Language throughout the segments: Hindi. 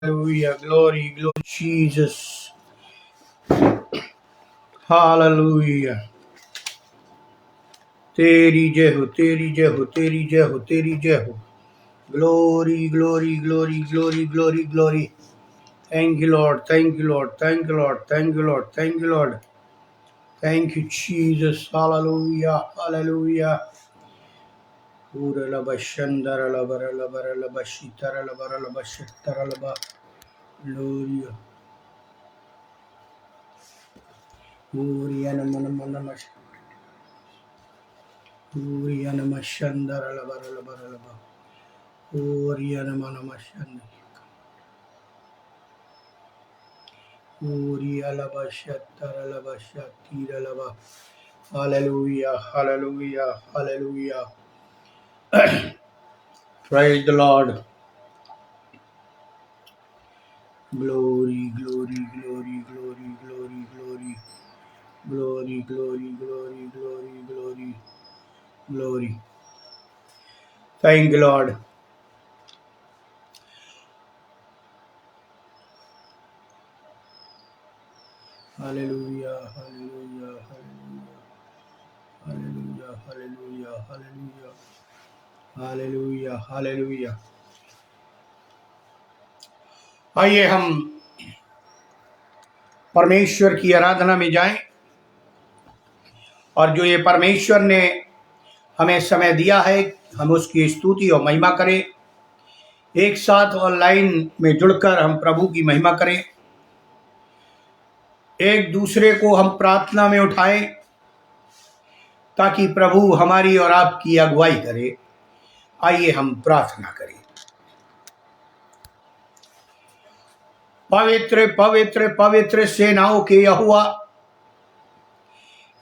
Hallelujah. Glory, glory, Jesus. Hallelujah. तेरी जय हो, तेरी जय हो, तेरी जय हो, तेरी जय हो. Glory, glory, glory, glory, glory, glory. Thank you, Lord. Thank you, Lord. Thank you, Lord. Thank you, Lord. Thank you, Lord. Thank you, Jesus. Hallelujah. Hallelujah. Ura laba shandara laba laba laba shitara laba shatara laba. Gloria. Uriana mana mana mash. Uriana mashandara laba. Oriana mana mashanda. Oria laba shatara laba shatira laba. Hallelujah, hallelujah, hallelujah. Praise the Lord. Glory, glory, glory, glory, glory, glory. Glory, glory, glory, glory, glory, glory. Thank you, Lord. Hallelujah, hallelujah, hallelujah, hallelujah, hallelujah, hallelujah, hallelujah, hallelujah. आइए हम परमेश्वर की आराधना में जाएं और जो ये परमेश्वर ने हमें समय दिया है हम उसकी स्तुति और महिमा करें। एक साथ ऑनलाइन में जुड़कर हम प्रभु की महिमा करें, एक दूसरे को हम प्रार्थना में उठाएं ताकि प्रभु हमारी और आपकी अगुवाई करे। आइए हम प्रार्थना करें। पवित्र पवित्र पवित्र सेनाओं के यहोवा,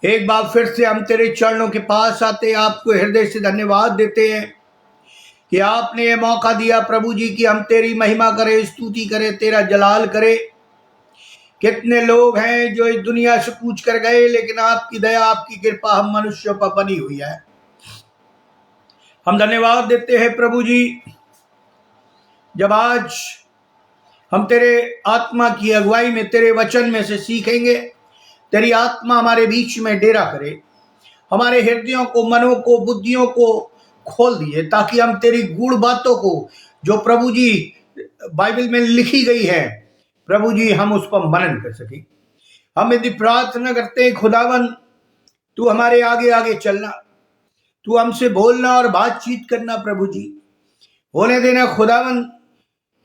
एक बार फिर से हम तेरे चरणों के पास आते, आपको हृदय से धन्यवाद देते हैं कि आपने ये मौका दिया प्रभु जी कि हम तेरी महिमा करें, स्तुति करें, तेरा जलाल करें। कितने लोग हैं जो इस दुनिया से कूच कर गए, लेकिन आपकी दया, आपकी कृपा हम मनुष्यों पर बनी हुई है। हम धन्यवाद देते हैं प्रभु जी, जब आज हम तेरे आत्मा की अगुवाई में तेरे वचन में से सीखेंगे, तेरी आत्मा हमारे बीच में डेरा करे, हमारे हृदयों को, मनों को, बुद्धियों को खोल दिए ताकि हम तेरी गूढ़ बातों को जो प्रभु जी बाइबल में लिखी गई है प्रभु जी हम उस पर मनन कर सके। हम यदि प्रार्थना करते हैं खुदावन, तू हमारे आगे आगे चलना, तू हमसे बोलना और बातचीत करना प्रभु जी। होने देना खुदावन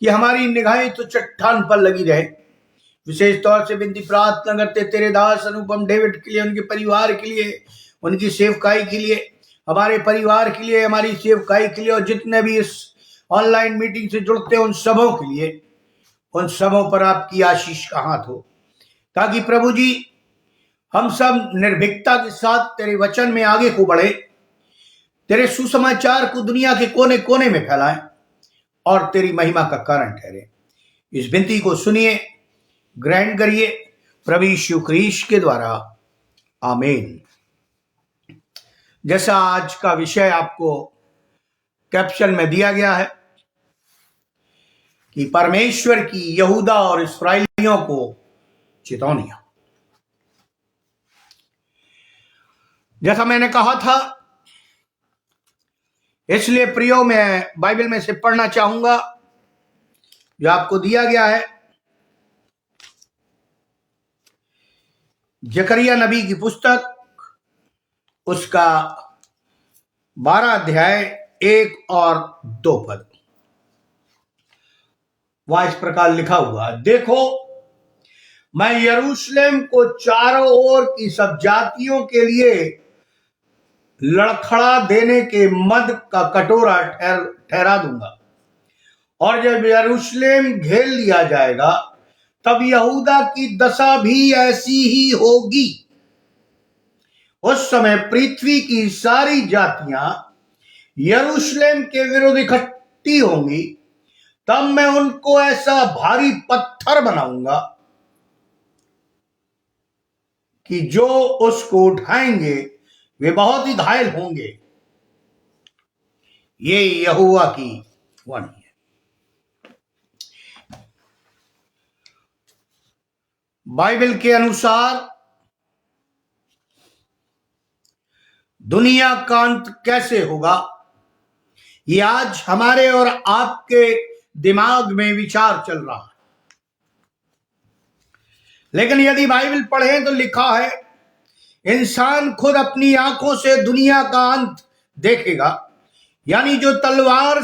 कि हमारी निगाहें तो चट्टान पर लगी रहे। विशेष तौर से विनती प्रार्थना करते तेरे दास अनुपम डेविड के लिए, उनके परिवार के लिए, उनकी सेवकाई के लिए, हमारे परिवार के लिए, हमारी सेवकाई के लिए, और जितने भी इस ऑनलाइन मीटिंग से जुड़ते हैं उन सबों के लिए, उन सबों पर आपकी आशीष का हाथ हो, ताकि प्रभु जी हम सब निर्भीकता के साथ तेरे वचन में आगे को बढ़े, तेरे सुसमाचार को दुनिया के कोने कोने में फैलाएं और तेरी महिमा का कारण ठहरे। इस विनती को सुनिए, ग्रहण करिए प्रभु यीशु क्रीस्त के द्वारा, आमीन। जैसा आज का विषय आपको कैप्शन में दिया गया है कि परमेश्वर की यहूदा और इस्राएलियों को चेतावनियां। जैसा मैंने कहा था, इसलिए प्रियो मैं बाइबल में से पढ़ना चाहूंगा जो आपको दिया गया है, जकरिया नबी की पुस्तक, उसका 12 अध्याय 1 और 2 पद। वहां इस प्रकार लिखा हुआ, देखो मैं यरूशलेम को चारों ओर की सब जातियों के लिए लड़खड़ा देने के मद का कटोरा ठहरा दूंगा, और जब यरूशलेम घेर लिया जाएगा तब यहूदा की दशा भी ऐसी ही होगी। उस समय पृथ्वी की सारी जातियां यरूशलेम के विरुद्ध इकट्ठी होंगी, तब मैं उनको ऐसा भारी पत्थर बनाऊंगा कि जो उसको उठाएंगे वे बहुत ही घायल होंगे। ये यहोवा की वाणी है। बाइबल के अनुसार दुनिया का अंत कैसे होगा, ये आज हमारे और आपके दिमाग में विचार चल रहा है। लेकिन यदि बाइबल पढ़ें तो लिखा है इंसान खुद अपनी आंखों से दुनिया का अंत देखेगा, यानी जो तलवार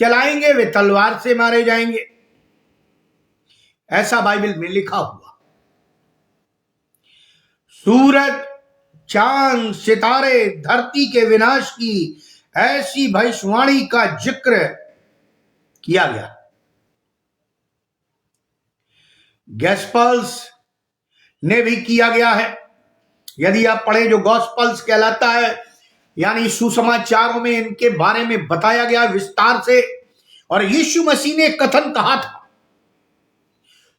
चलाएंगे वे तलवार से मारे जाएंगे, ऐसा बाइबल में लिखा हुआ। सूरज, चांद, सितारे, धरती के विनाश की ऐसी भविष्यवाणी का जिक्र किया गया। गॉस्पेल्स ने भी किया गया है। यदि आप पढ़े जो गॉस्पेल्स कहलाता है, यानी सुसमाचारों में इनके बारे में बताया गया विस्तार से। और यीशु मसीह ने कथन कहा था,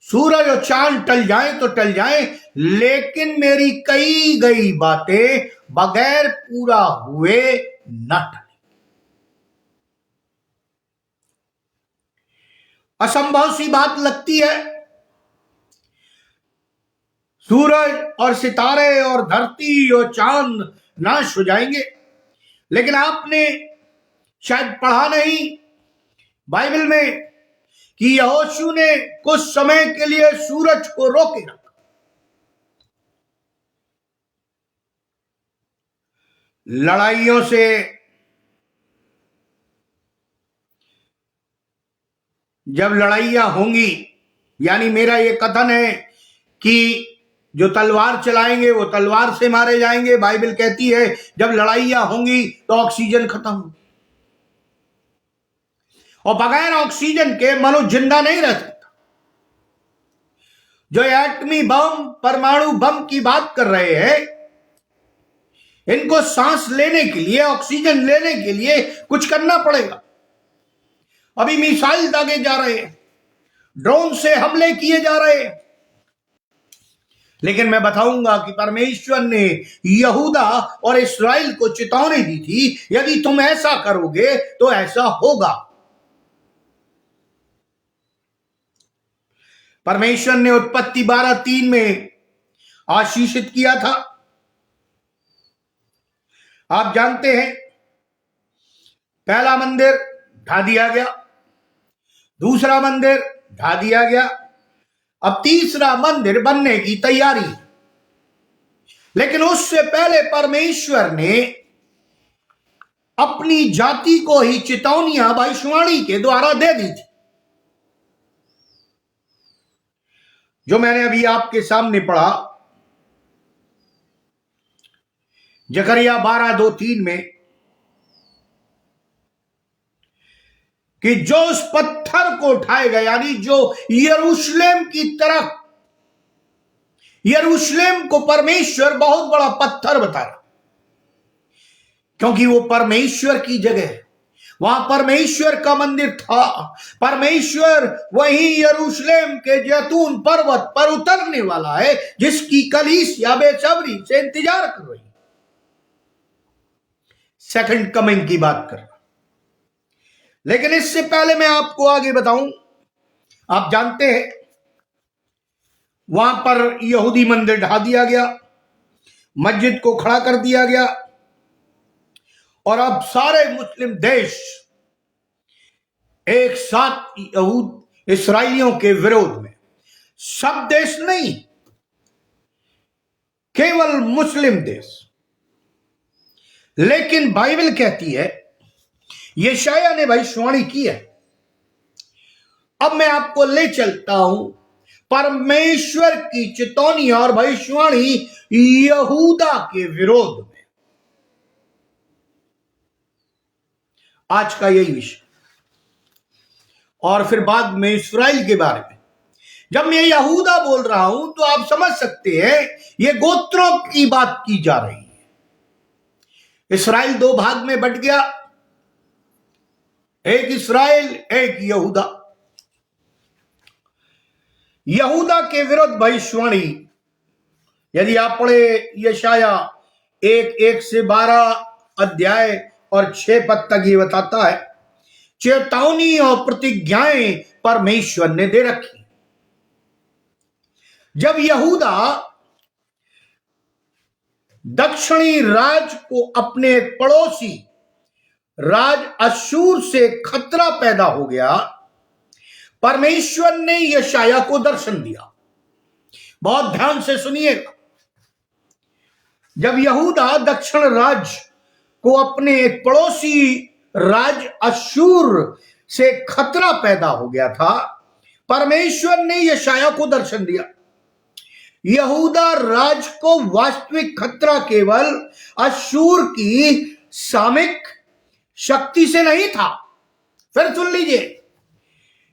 सूरज और चांद टल जाए तो टल जाए, लेकिन मेरी कही गई बातें बगैर पूरा हुए न टले। असंभव सी बात लगती है, सूरज और सितारे और धरती और चांद नाश हो जाएंगे। लेकिन आपने शायद पढ़ा नहीं बाइबल में कि यहोशू ने कुछ समय के लिए सूरज को रोके रखा। लड़ाइयों से, जब लड़ाइयां होंगी, यानी मेरा यह कथन है कि जो तलवार चलाएंगे वो तलवार से मारे जाएंगे। बाइबल कहती है जब लड़ाइयां होंगी तो ऑक्सीजन खत्म हो, और बगैर ऑक्सीजन के मनुष्य जिंदा नहीं रह सकता। जो एटमी बम, परमाणु बम की बात कर रहे हैं, इनको सांस लेने के लिए, ऑक्सीजन लेने के लिए कुछ करना पड़ेगा। अभी मिसाइल दागे जा रहे हैं, ड्रोन से हमले किए जा रहे हैं। लेकिन मैं बताऊंगा कि परमेश्वर ने यहूदा और इस्राएल को चेतावनी दी थी, यदि तुम ऐसा करोगे तो ऐसा होगा। परमेश्वर ने उत्पत्ति 12:3 में आशीषित किया था। आप जानते हैं, पहला मंदिर ढा दिया गया, दूसरा मंदिर ढा दिया गया, अब तीसरा मंदिर बनने की तैयारी। लेकिन उससे पहले परमेश्वर ने अपनी जाति को ही चेतावनियां भविष्यवाणी के द्वारा दे दी थी, जो मैंने अभी आपके सामने पढ़ा। जकरिया 12:2-3 में कि जो उस पत्थर को उठाएगा, यानी जो यरूशलेम की तरफ, यरूशलेम को परमेश्वर बहुत बड़ा पत्थर बता रहा, क्योंकि वो परमेश्वर की जगह है, वहां परमेश्वर का मंदिर था। परमेश्वर वही यरूशलेम के जैतून पर्वत पर उतरने वाला है, जिसकी कलीसिया बेसब्री से इंतजार कर रही, सेकंड कमिंग की बात कर रहा। लेकिन इससे पहले मैं आपको आगे बताऊं, आप जानते हैं वहां पर यहूदी मंदिर ढा दिया गया, मस्जिद को खड़ा कर दिया गया, और अब सारे मुस्लिम देश एक साथ यहूद इस्राएलियों के विरोध में, सब देश नहीं, केवल मुस्लिम देश। लेकिन बाइबल कहती है, यशायाह ने भविष्यवाणी की है। अब मैं आपको ले चलता हूं परमेश्वर की चेतावनी और भविष्यवाणी यहूदा के विरोध में। आज का यही विषय, और फिर बाद में इस्राएल के बारे में। जब मैं यहूदा बोल रहा हूं तो आप समझ सकते हैं ये गोत्रों की बात की जा रही है। इस्राएल दो भाग में बंट गया, एक इस्राएल, एक यहूदा। यहूदा के विरुद्ध भविष्यवाणी, यदि आप पढ़े यशायाह 1:1-12 अध्याय और 6 पद तक ये बताता है, चेतावनी और प्रतिज्ञाएं परमेश्वर ने दे रखी। जब यहूदा दक्षिणी राज को अपने पड़ोसी राज अश्शूर से खतरा पैदा हो गया, परमेश्वर ने यशाया को दर्शन दिया। बहुत ध्यान से सुनिएगा। जब यहूदा दक्षिण राज को अपने एक पड़ोसी राज अश्शूर से खतरा पैदा हो गया था, परमेश्वर ने यशाया को दर्शन दिया। यहूदा राज को वास्तविक खतरा केवल अश्शूर की सामरिक शक्ति से नहीं था। फिर सुन लीजिए,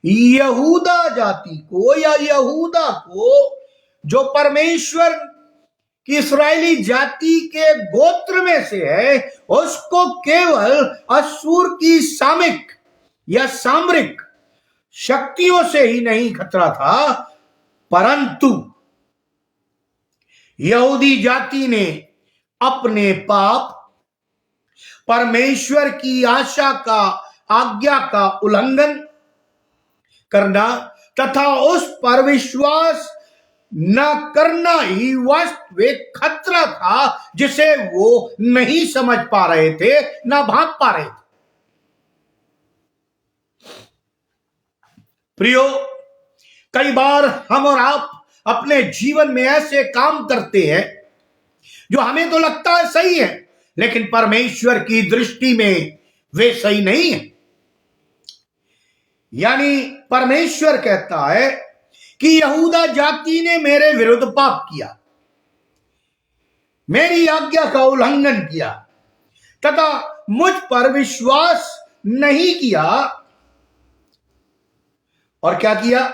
यहूदा जाति को या यहूदा को, जो परमेश्वर की इस्राएली जाति के गोत्र में से है, उसको केवल अश्शूर की सामरिक या सामरिक शक्तियों से ही नहीं खतरा था, परंतु यहूदी जाति ने अपने पाप, परमेश्वर की आज्ञा का उल्लंघन करना तथा उस पर विश्वास न करना ही वास्तविक खतरा था, जिसे वो नहीं समझ पा रहे थे, न भाग पा रहे थे। प्रियो, कई बार हम और आप अपने जीवन में ऐसे काम करते हैं जो हमें तो लगता है सही है, लेकिन परमेश्वर की दृष्टि में वे सही नहीं है। यानी परमेश्वर कहता है कि यहूदा जाति ने मेरे विरुद्ध पाप किया, मेरी आज्ञा का उल्लंघन किया तथा मुझ पर विश्वास नहीं किया। और क्या किया?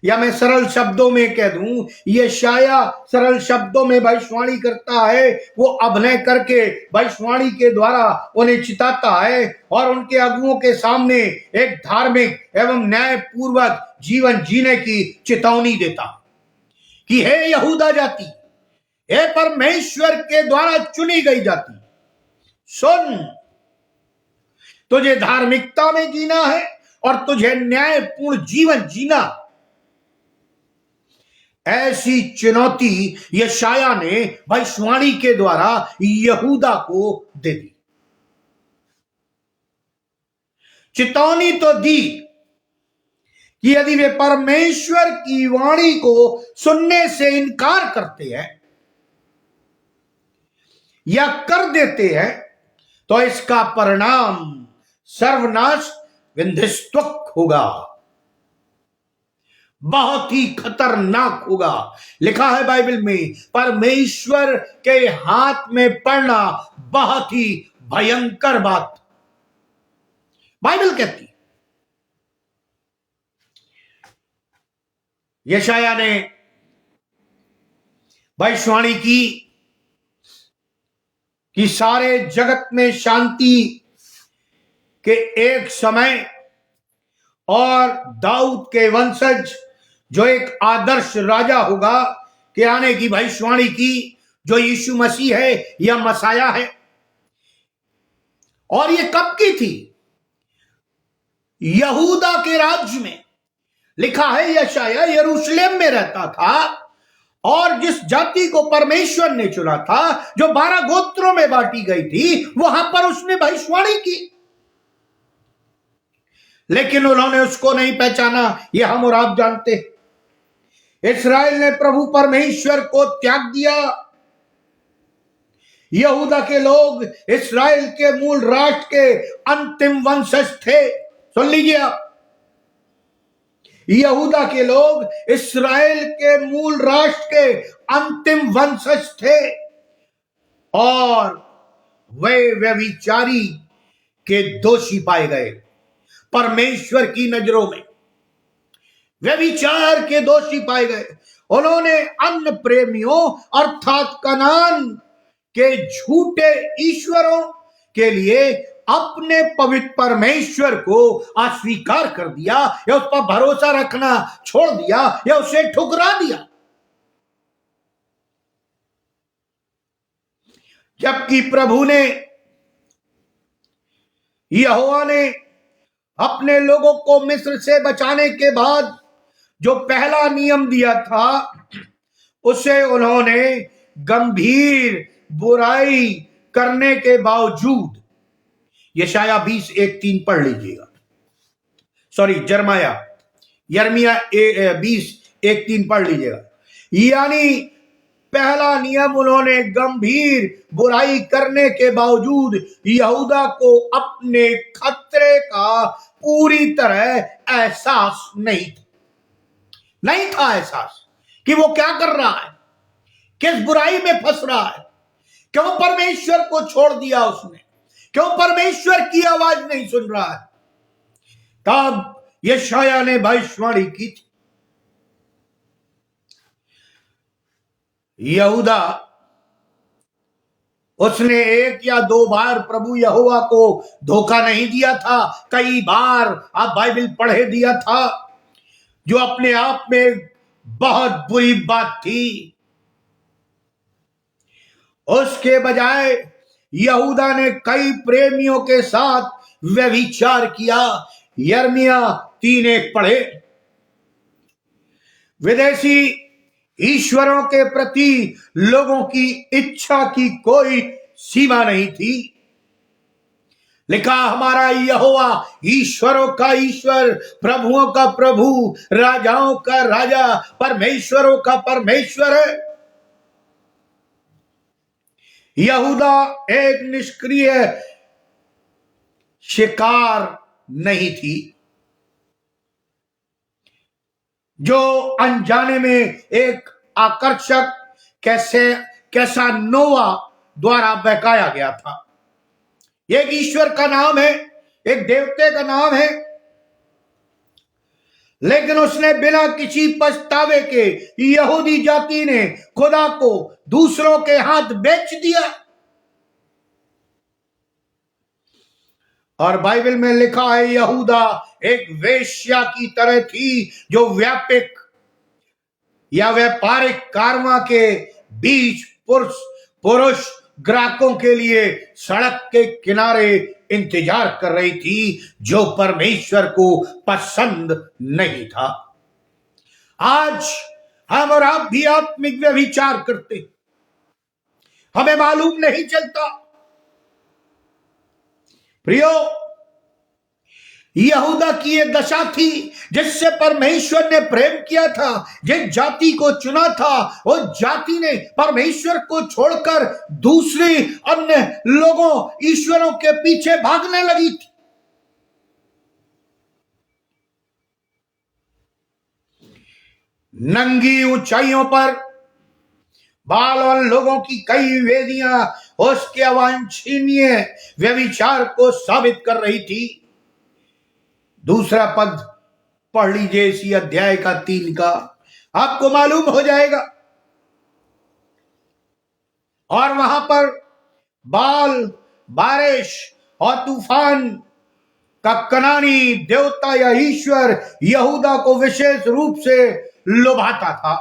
या मैं सरल शब्दों में कह दूं, यशाया सरल शब्दों में भविष्यवाणी करता है। वो अभिनय करके भविष्यवाणी के द्वारा उन्हें चिताता है और उनके अगुओं के सामने एक धार्मिक एवं न्यायपूर्वक जीवन जीने की चेतावनी देता कि हे यहूदा जाति, हे परमेश्वर के द्वारा चुनी गई जाति, सुन, तुझे धार्मिकता में जीना है और तुझे न्यायपूर्ण जीवन जीना। ऐसी चुनौती यशाया ने भविष्यवाणी के द्वारा यहूदा को दे दी। चेतावनी तो दी कि यदि वे परमेश्वर की वाणी को सुनने से इनकार करते हैं या कर देते हैं, तो इसका परिणाम सर्वनाश विंध्यस्तक होगा, बहुत ही खतरनाक होगा। लिखा है बाइबल में, परमेश्वर के हाथ में पड़ना बहुत ही भयंकर बात बाइबल कहती। यशाया ने भविष्यवाणी की कि सारे जगत में शांति के एक समय और दाऊद के वंशज जो एक आदर्श राजा होगा के आने की भविष्यवाणी की, जो यीशु मसीह है या मसाया है। और ये कब की थी? यहूदा के राज्य में। लिखा है यशाया यरूशलेम में रहता था और जिस जाति को परमेश्वर ने चुना था, जो 12 गोत्रों में बांटी गई थी, वहां पर उसने भविष्यवाणी की, लेकिन उन्होंने उसको नहीं पहचाना। यह हम और आप जानते हैं। इस्राएल ने प्रभु परमेश्वर को त्याग दिया। यहूदा के लोग इस्राएल के मूल राष्ट्र के अंतिम वंशज थे। सुन लीजिए आप, यहूदा के लोग इस्राएल के मूल राष्ट्र के अंतिम वंशज थे और वे व्यभिचारी के दोषी पाए गए। परमेश्वर की नजरों में व्यभिचार के दोषी पाए गए। उन्होंने अन्य प्रेमियों अर्थात कनान के झूठे ईश्वरों के लिए अपने पवित्र परमेश्वर को अस्वीकार कर दिया या उस पर भरोसा रखना छोड़ दिया या उसे ठुकरा दिया। जबकि प्रभु ने, यहोवा ने अपने लोगों को मिस्र से बचाने के बाद जो पहला नियम दिया था उसे उन्होंने गंभीर बुराई करने के बावजूद, यशाया 20:1-3 पढ़ लीजिएगा, सॉरी यर्मिया 20:1-3 पढ़ लीजिएगा। यानी पहला नियम उन्होंने गंभीर बुराई करने के बावजूद यहूदा को अपने खतरे का पूरी तरह एहसास नहीं था एहसास कि वो क्या कर रहा है, किस बुराई में फंस रहा है, क्यों परमेश्वर को छोड़ दिया उसने, क्यों परमेश्वर की आवाज नहीं सुन रहा है। तब यशाया ने भविष्यवाणी की थी, यहूदा उसने 1 या 2 बार प्रभु यहोवा को धोखा नहीं दिया था, कई बार आप बाइबल पढ़े दिया था, जो अपने आप में बहुत बुरी बात थी। उसके बजाय यहूदा ने कई प्रेमियों के साथ व्यभिचार किया। यर्मिया 3:1 पढ़े। विदेशी ईश्वरों के प्रति लोगों की इच्छा की कोई सीमा नहीं थी। लिखा, हमारा यहोवा ईश्वरों का ईश्वर, प्रभुओं का प्रभु, राजाओं का राजा, परमेश्वरों का परमेश्वर है। यहूदा एक निष्क्रिय शिकार नहीं थी जो अनजाने में एक आकर्षक कैसा नोवा द्वारा बहकाया गया था। एक ईश्वर का नाम है, एक देवते का नाम है, लेकिन उसने बिना किसी पछतावे के यहूदी जाति ने खुदा को दूसरों के हाथ बेच दिया। और बाइबल में लिखा है, यहूदा एक वेश्या की तरह थी जो व्यापक या व्यापारिक कारवा के बीच पुरुष ग्राहकों के लिए सड़क के किनारे इंतजार कर रही थी, जो परमेश्वर को पसंद नहीं था। आज हम और आप भी आत्मिक व्यभिचार करते, हमें मालूम नहीं चलता। प्रियो, यहूदा की यह दशा थी जिससे परमेश्वर ने प्रेम किया था, जिस जाति को चुना था, उस जाति ने परमेश्वर को छोड़कर दूसरे अन्य लोगों ईश्वरों के पीछे भागने लगी थी। नंगी ऊंचाइयों पर बालवान लोगों की कई वेदियां उसके अवांछनीय व्यभिचार को साबित कर रही थी। दूसरा पद पढ़ लीजिए इसी अध्याय का 3 का, आपको मालूम हो जाएगा। और वहां पर बाल, बारिश और तूफान का कनानी देवता या ईश्वर यहूदा को विशेष रूप से लुभाता था।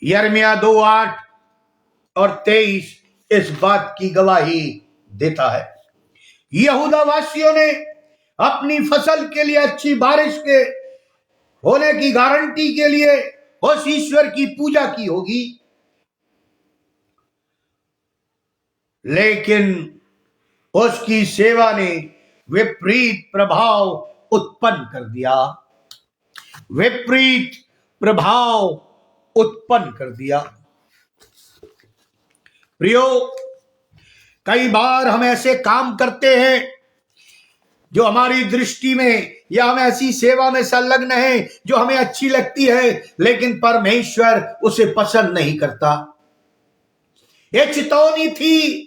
यर्मिया 2:8 और 23 इस बात की गवाही देता है। यहूदा वासियों ने अपनी फसल के लिए अच्छी बारिश के होने की गारंटी के लिए उस ईश्वर की पूजा की होगी, लेकिन उसकी सेवा ने विपरीत प्रभाव उत्पन्न कर दिया, विपरीत प्रभाव उत्पन्न कर दिया। प्रियो, कई बार हम ऐसे काम करते हैं जो हमारी दृष्टि में, या हम ऐसी सेवा में संलग्न हैं जो हमें अच्छी लगती है, लेकिन परमेश्वर उसे पसंद नहीं करता। यह चेतावनी थी,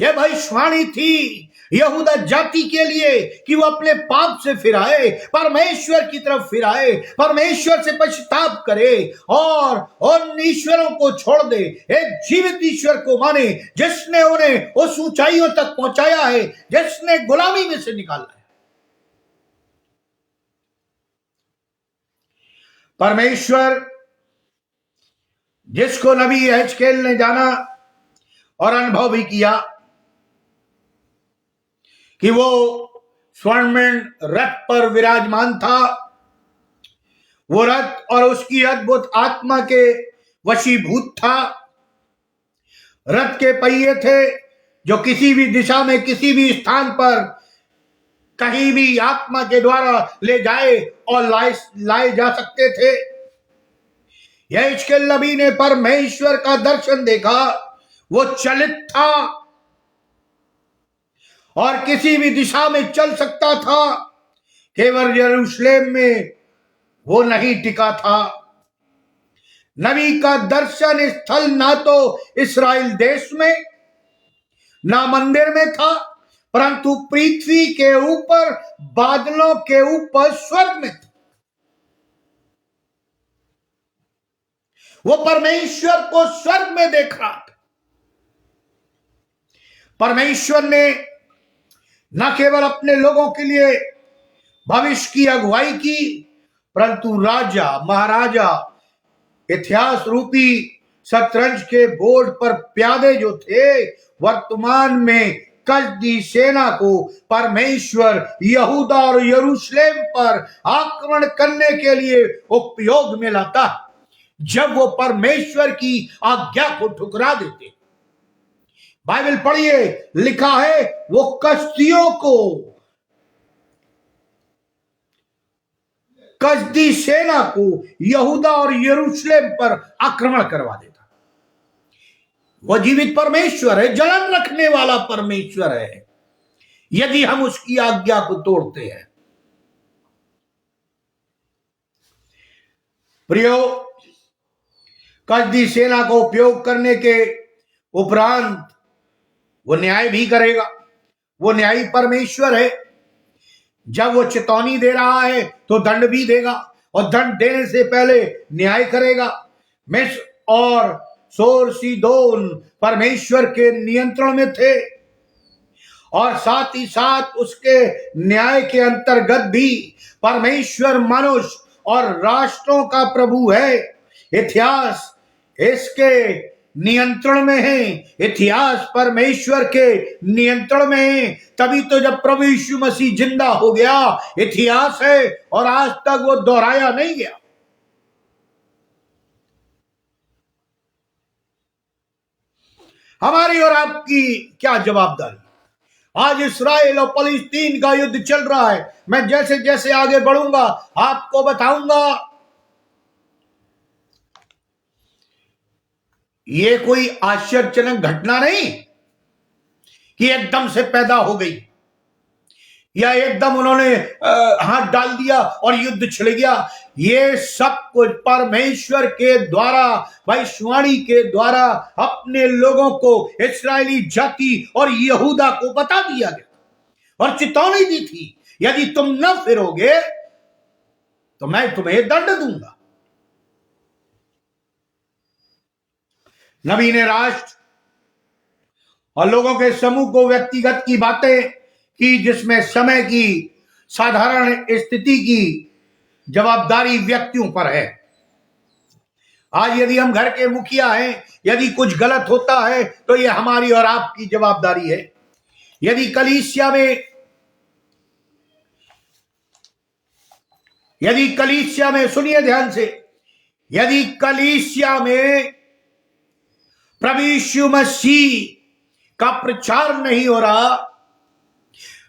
यह भविष्यवाणी थी यहूदा जाति के लिए कि वो अपने पाप से फिर आए, परमेश्वर की तरफ फिर आए, परमेश्वर से पश्चाताप करे और उन ईश्वरों को छोड़ दे, एक जीवित ईश्वर को माने जिसने उन्हें उस ऊंचाइयों तक पहुंचाया है, जिसने गुलामी में से निकाला है। परमेश्वर जिसको नबी यहेजकेल ने जाना और अनुभव भी किया कि वो स्वर्णमय रथ पर विराजमान था, वो रथ और उसकी अद्भुत आत्मा के वशीभूत था। रथ के पहिए थे जो किसी भी दिशा में किसी भी स्थान पर कहीं भी आत्मा के द्वारा ले जाए और लाए जा सकते थे। यहेजकेल नबी ने परमेश्वर का दर्शन देखा। वो चलित था और किसी भी दिशा में चल सकता था, केवल यरूशलेम में वो नहीं टिका था। नबी का दर्शन स्थल ना तो इस्राएल देश में ना मंदिर में था, परंतु पृथ्वी के ऊपर बादलों के ऊपर स्वर्ग में था। वो परमेश्वर को स्वर्ग में देख रहा था। परमेश्वर ने न केवल अपने लोगों के लिए भविष्य की अगुवाई की, परंतु राजा महाराजा इतिहास रूपी शतरंज के बोर्ड पर प्यादे जो थे, वर्तमान में कसदी सेना को परमेश्वर यहूदा और यरूशलेम पर आक्रमण करने के लिए उपयोग में लाता जब वो परमेश्वर की आज्ञा को ठुकरा देते। बाइबल पढ़िए, लिखा है वो कसदियों को, कसदी सेना को यहूदा और यरूशलेम पर आक्रमण करवा देता। वो जीवित परमेश्वर है, जलन रखने वाला परमेश्वर है, यदि हम उसकी आज्ञा को तोड़ते हैं। प्रियो, कसदी सेना का उपयोग करने के उपरांत वो न्याय भी करेगा। वो न्यायी परमेश्वर है। जब वो चेतावनी दे रहा है तो दंड भी देगा, और दंड देने से पहले न्याय करेगा। मिस्र और सोर सीदोन परमेश्वर के नियंत्रण में थे, और साथ ही साथ उसके न्याय के अंतर्गत भी परमेश्वर मनुष्य और राष्ट्रों का प्रभु है। इतिहास इसके नियंत्रण में है। इतिहास परमेश्वर के नियंत्रण में है। तभी तो जब प्रभु यीशु मसीह जिंदा हो गया, इतिहास है और आज तक वो दोहराया नहीं गया। हमारी और आपकी क्या जवाबदारी? आज इस्राएल और फलस्तीन का युद्ध चल रहा है। मैं जैसे जैसे आगे बढ़ूंगा आपको बताऊंगा। ये कोई आश्चर्यजनक घटना नहीं कि एकदम से पैदा हो गई, या एकदम उन्होंने हाथ डाल दिया और युद्ध छिड़ गया। ये सब कुछ परमेश्वर के द्वारा, भविष्यवाणी के द्वारा अपने लोगों को, इस्राएली जाति और यहूदा को बता दिया गया और चेतावनी दी थी, यदि तुम न फिरोगे तो मैं तुम्हें दंड दूंगा। नबी ने राष्ट्र और लोगों के समूह को व्यक्तिगत की बातें की, जिसमें समय की साधारण स्थिति की जवाबदारी व्यक्तियों पर है। आज यदि हम घर के मुखिया हैं, यदि कुछ गलत होता है तो यह हमारी और आपकी जवाबदारी है। यदि कलीसिया में सुनिए ध्यान से, यदि कलीसिया में प्रभु यीशु मसीह का प्रचार नहीं हो रहा,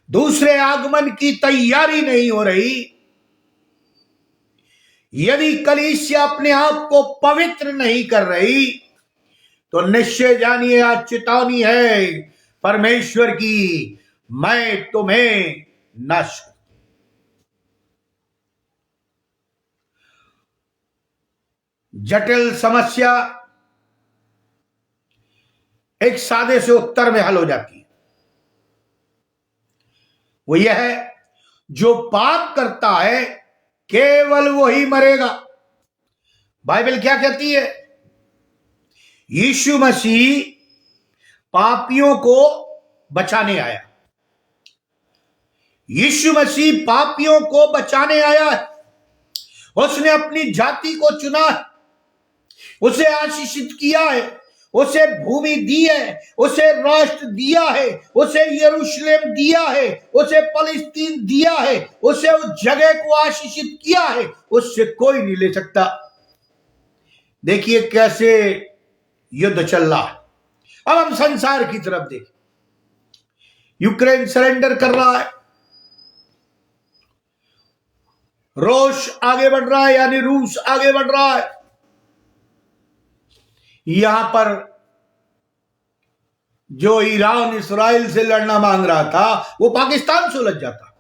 दूसरे आगमन की तैयारी नहीं हो रही, यदि कलीसिया अपने आप को पवित्र नहीं कर रही, तो निश्चय जानिए आज चेतावनी है परमेश्वर की, मैं तुम्हें नष्ट। जटिल समस्या एक सादे से उत्तर में हल हो जाती है। वो यह है, जो पाप करता है केवल वही मरेगा। बाइबल क्या कहती है? यीशु मसीह पापियों को बचाने आया। यीशु मसीह पापियों को बचाने आया है। उसने अपनी जाति को चुना है, उसे आशीषित किया है, उसे भूमि दी है, उसे राष्ट्र दिया है, उसे यरूशलेम दिया है, उसे फलस्तीन दिया है, उसे उस जगह को आशीषित किया है, उससे कोई नहीं ले सकता। देखिए कैसे युद्ध चल रहा है। अब हम संसार की तरफ देखें। यूक्रेन सरेंडर कर रहा है, रूस आगे बढ़ रहा है, यानी रूस आगे बढ़ रहा है। यहां पर जो ईरान इस्राइल से लड़ना मांग रहा था वो पाकिस्तान से उलझ जाता।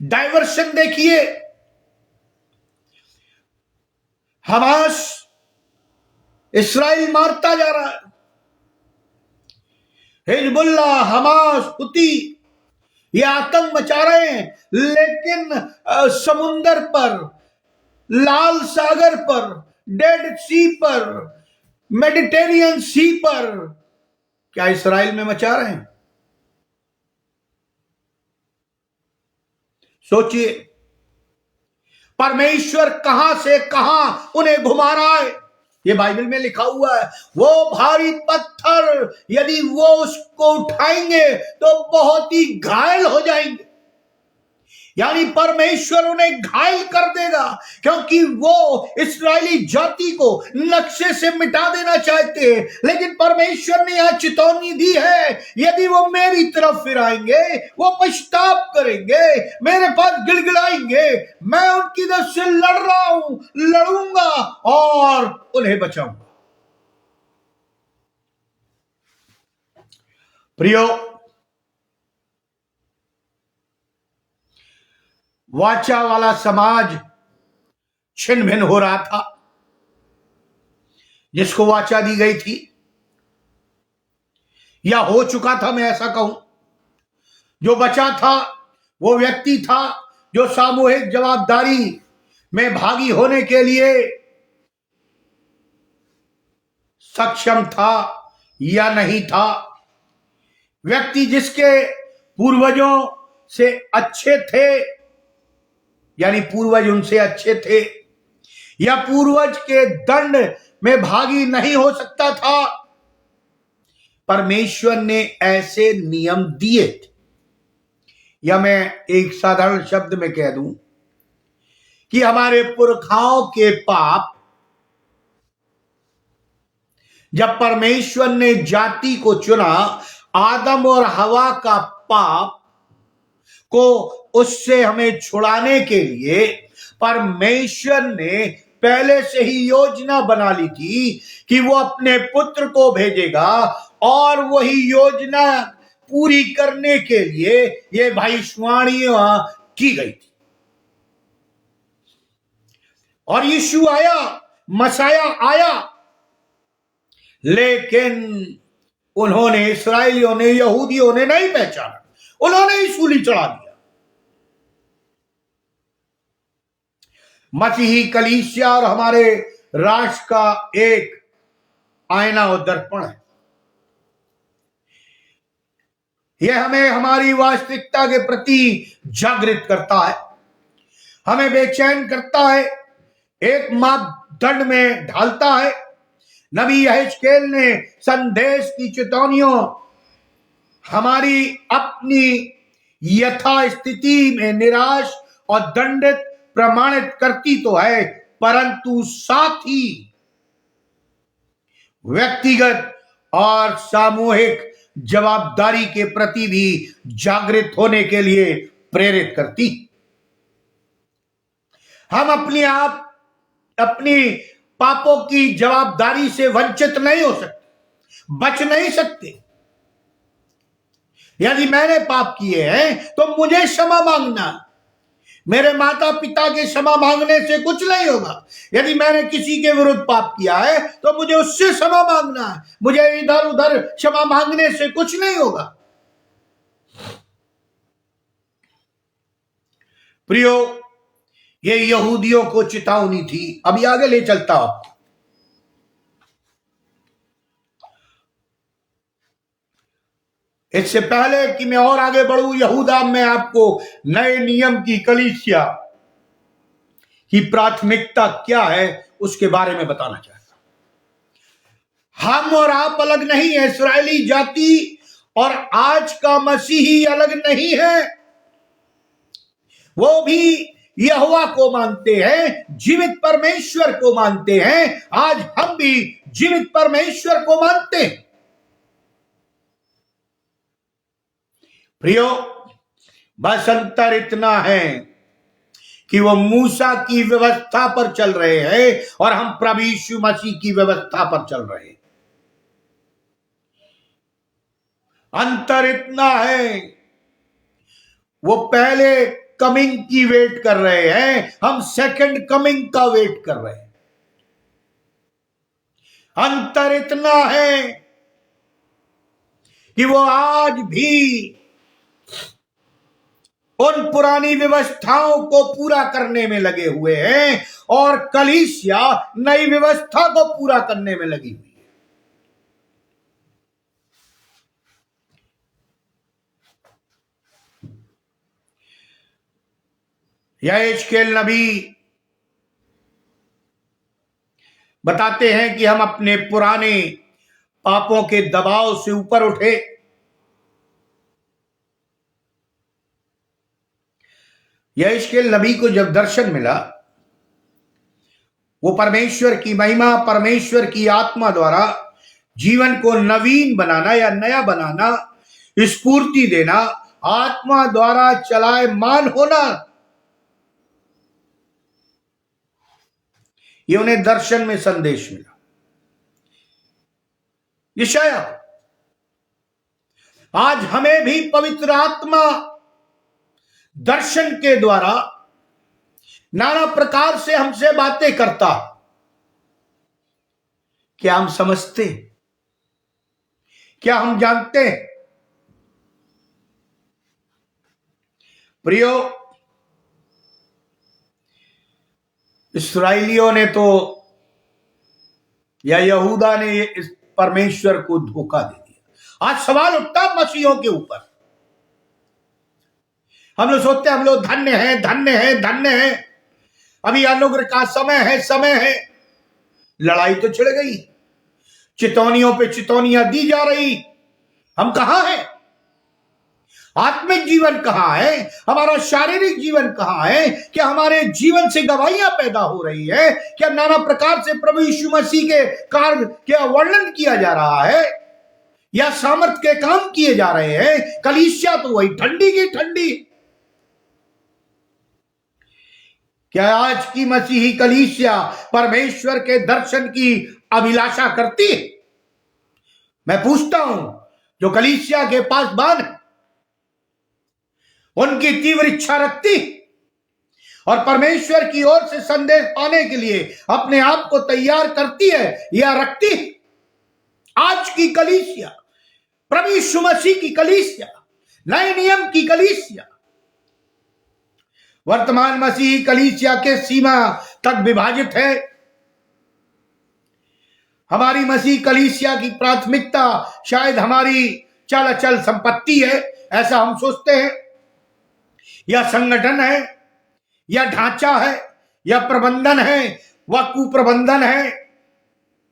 डाइवर्शन देखिए, हमास इस्राइल मारता जा रहा है, हिजबुल्लाह, हमास, हुती ये आतंक मचा रहे हैं, लेकिन समुंदर पर, लाल सागर पर, डेड सी पर, मेडिटेरियन सी पर क्या इस्राइल में मचा रहे हैं? सोचिए, परमेश्वर कहां से कहां उन्हें घुमा रहा है। ये बाइबल में लिखा हुआ है, वो भारी पत्थर यदि वो उसको उठाएंगे तो बहुत ही घायल हो जाएंगे, यानी परमेश्वर उन्हें घायल कर देगा, क्योंकि वो इस्राएली जाति को नक्शे से मिटा देना चाहते हैं। लेकिन परमेश्वर ने यहां चेतावनी दी है, यदि वो मेरी तरफ फिर आएंगे, वो पश्चाताप करेंगे, मेरे पास गिड़गिड़ाएंगे, मैं उनकी तरफ से लड़ रहा हूं, लड़ूंगा और उन्हें बचाऊंगा। प्रियो, वाचा वाला समाज छिन्न भिन्न हो रहा था। जिसको वाचा दी गई थी या हो चुका था, मैं ऐसा कहूं, जो बचा था वो व्यक्ति था जो सामूहिक जवाबदारी में भागी होने के लिए सक्षम था या नहीं था। व्यक्ति जिसके पूर्वजों से अच्छे थे, यानी पूर्वज उनसे अच्छे थे, या पूर्वज के दंड में भागी नहीं हो सकता था। परमेश्वर ने ऐसे नियम दिए थे, या मैं एक साधारण शब्द में कह दूं कि हमारे पुरखाओं के पाप, जब परमेश्वर ने जाति को चुना, आदम और हवा का पाप को उससे हमें छुड़ाने के लिए परमेश्वर ने पहले से ही योजना बना ली थी कि वो अपने पुत्र को भेजेगा, और वही योजना पूरी करने के लिए ये भविष्यवाणियां की गई थी। और यीशु आया, मसाया आया, लेकिन उन्होंने, इस्राएलियों ने, यहूदियों ने नहीं पहचाना, उन्होंने ही सूली चढ़ा दिया। मसीही कलीसिया और हमारे राष्ट्र का एक आईना और दर्पण है। यह हमें हमारी वास्तविकता के प्रति जागृत करता है, हमें बेचैन करता है, एक मापदंड में ढालता है। नबी यहेजकेल ने संदेश की चेतावनियों हमारी अपनी यथास्थिति में निराश और दंडित प्रमाणित करती तो है, परंतु साथ ही व्यक्तिगत और सामूहिक जवाबदारी के प्रति भी जागृत होने के लिए प्रेरित करती। हम अपनी पापों की जवाबदारी से वंचित नहीं हो सकते, बच नहीं सकते। यदि मैंने पाप किए हैं तो मुझे क्षमा मांगना, मेरे माता पिता के क्षमा मांगने से कुछ नहीं होगा। यदि मैंने किसी के विरुद्ध पाप किया है तो मुझे उससे क्षमा मांगना है, मुझे इधर उधर क्षमा मांगने से कुछ नहीं होगा। प्रियो, ये यहूदियों को चेतावनी थी। अभी आगे ले चलता हूं। इससे पहले कि मैं और आगे बढ़ूं, यहूदा में आपको नए नियम की कलीसिया की प्राथमिकता क्या है उसके बारे में बताना चाहता हूं। हम और आप अलग नहीं है, इस्राएली जाति और आज का मसीही अलग नहीं है। वो भी यहोवा को मानते हैं, जीवित परमेश्वर को मानते हैं। आज हम भी जीवित परमेश्वर को मानते हैं। प्रियो, बस अंतर इतना है कि वो मूसा की व्यवस्था पर चल रहे हैं और हम प्रभु यीशु मसीह की व्यवस्था पर चल रहे हैं। अंतर इतना है, वो पहले कमिंग की वेट कर रहे हैं, हम सेकंड कमिंग का वेट कर रहे हैं। अंतर इतना है कि वो आज भी उन पुरानी व्यवस्थाओं को पूरा करने में लगे हुए हैं और कलीसिया नई व्यवस्था को पूरा करने में लगी हुई है। यहेजकेल नबी बताते हैं कि हम अपने पुराने पापों के दबाव से ऊपर उठे। यहेजकेल नबी को जब दर्शन मिला, वो परमेश्वर की महिमा, परमेश्वर की आत्मा द्वारा जीवन को नवीन बनाना या नया बनाना, स्फूर्ति देना, आत्मा द्वारा चलायमान होना, ये उन्हें दर्शन में संदेश मिला। यशाया, आज हमें भी पवित्र आत्मा दर्शन के द्वारा नाना प्रकार से हमसे बातें करता। क्या हम समझते? क्या हम जानते हैं? प्रियो, इस्राएलियों ने तो या यहूदा ने इस परमेश्वर को धोखा दे दिया। आज सवाल उठता मसीहों के ऊपर। हम लोग सोचते हैं हम लोग धन्य हैं, धन्य हैं, धन्य हैं, अभी अनुग्रह का समय है, समय है। लड़ाई तो छिड़ गई, चितौनियों पे चितौनियां दी जा रही। हम कहां हैं? आत्मिक जीवन कहां है? हमारा शारीरिक जीवन कहां है? क्या हमारे जीवन से गवाहियां पैदा हो रही है? क्या नाना प्रकार से प्रभु यीशु मसीह के कार्य क्या वर्णन किया जा रहा है या सामर्थ के काम किए जा रहे हैं? कलीसिया तो वही ठंडी की ठंडी। क्या आज की मसीही कलीसिया परमेश्वर के दर्शन की अभिलाषा करती है? मैं पूछता हूं, जो कलीसिया के पास बान उनकी तीव्र इच्छा रखती और परमेश्वर की ओर से संदेश पाने के लिए अपने आप को तैयार करती है या रखती? आज की कलीसिया, प्रभु यीशु मसीह की कलीसिया, नए नियम की कलीसिया, वर्तमान मसीही कलीसिया के सीमा तक विभाजित है। हमारी मसीह कलीसिया की प्राथमिकता शायद हमारी चल अचल संपत्ति है, ऐसा हम सोचते हैं, या संगठन है, या ढांचा है, या प्रबंधन है, व कुप्रबंधन है,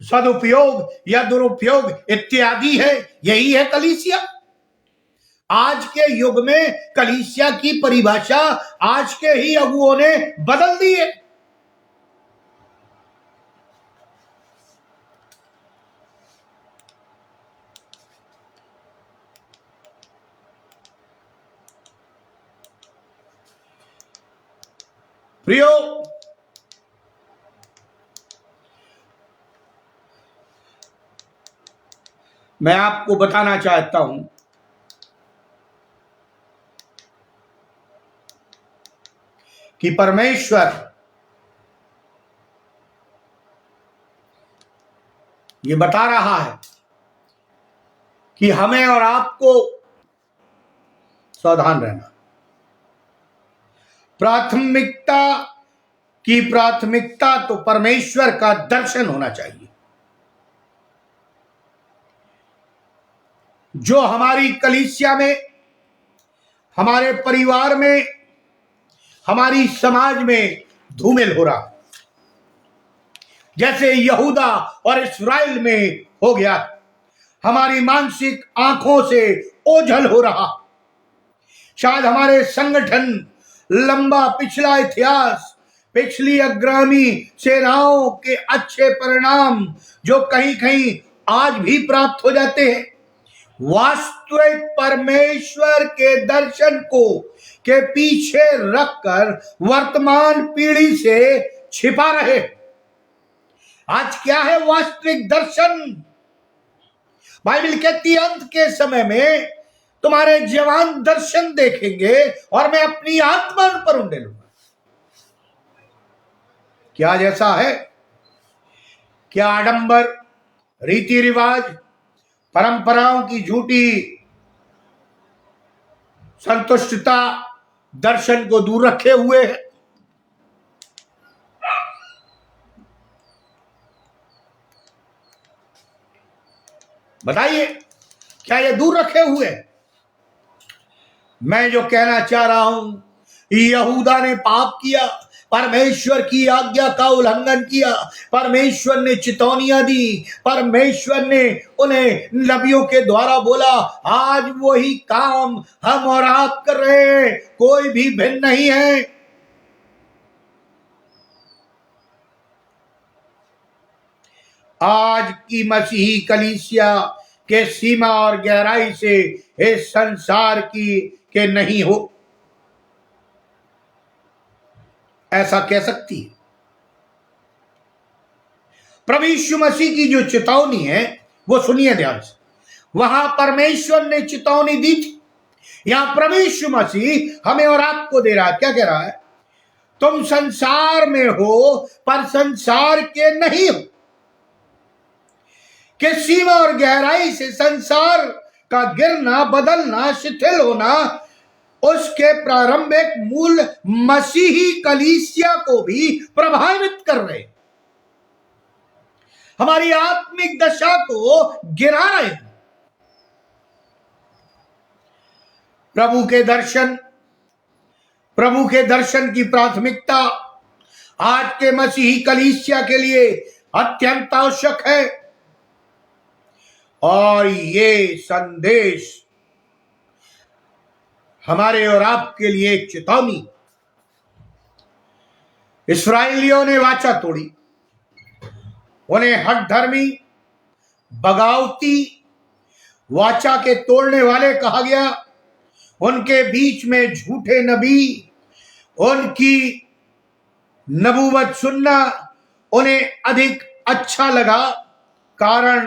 सदुपयोग या दुरुपयोग इत्यादि है। यही है कलीसिया। आज के युग में कलीसिया की परिभाषा आज के ही अगुओं ने बदल दी है। प्रियो, मैं आपको बताना चाहता हूं कि परमेश्वर ये बता रहा है कि हमें और आपको सावधान रहना। प्राथमिकता तो परमेश्वर का दर्शन होना चाहिए। जो हमारी कलीसिया में, हमारे परिवार में, हमारी समाज में धूमिल हो रहा, जैसे यहूदा और इस्राएल में हो गया, हमारी मानसिक आंखों से ओझल हो रहा। शायद हमारे संगठन लंबा पिछला इतिहास, पिछली अग्रगामी सेनाओं के अच्छे परिणाम जो कहीं कहीं आज भी प्राप्त हो जाते हैं, वास्तविक परमेश्वर के दर्शन को के पीछे रखकर वर्तमान पीढ़ी से छिपा रहे। आज क्या है वास्तविक दर्शन? बाइबल कहती है अंत के समय में तुम्हारे जवान दर्शन देखेंगे और मैं अपनी आत्मा पर उंडे लूंगा। क्या जैसा है? क्या आडंबर, रीति रिवाज, परंपराओं की झूठी संतुष्टता दर्शन को दूर रखे हुए है? बताइए, क्या ये दूर रखे हुए? मैं जो कहना चाह रहा हूं, यहूदा ने पाप किया, परमेश्वर की आज्ञा का उल्लंघन किया, परमेश्वर ने चेतावनियां दी, परमेश्वर ने उन्हें नबियों के द्वारा बोला। आज वही काम हम और आप कर रहे हैं, कोई भी भिन्न नहीं है। आज की मसीही कलीसिया के सीमा और गहराई से इस संसार की के नहीं हो, ऐसा कह सकती है। प्रभु यीशु मसीह की जो चेतावनी है वो सुनिए ध्यान से। वहां परमेश्वर ने चेतावनी दी थी, यहां प्रभु यीशु मसीह हमें और आपको दे रहा है। क्या कह रहा है? तुम संसार में हो पर संसार के नहीं हो। कि सीमा और गहराई से संसार का गिरना, बदलना, शिथिल होना, उसके प्रारंभिक मूल मसीही कलीसिया को भी प्रभावित कर रहे, हमारी आत्मिक दशा को गिरा रहे। प्रभु के दर्शन की प्राथमिकता आज के मसीही कलीसिया के लिए अत्यंत आवश्यक है। और ये संदेश हमारे और आपके लिए एक चेतावनी। इस्राएलियों ने वाचा तोड़ी, उन्हें हठधर्मी, बगावती, वाचा के तोड़ने वाले कहा गया। उनके बीच में झूठे नबी, उनकी नबूवत सुनना उन्हें अधिक अच्छा लगा, कारण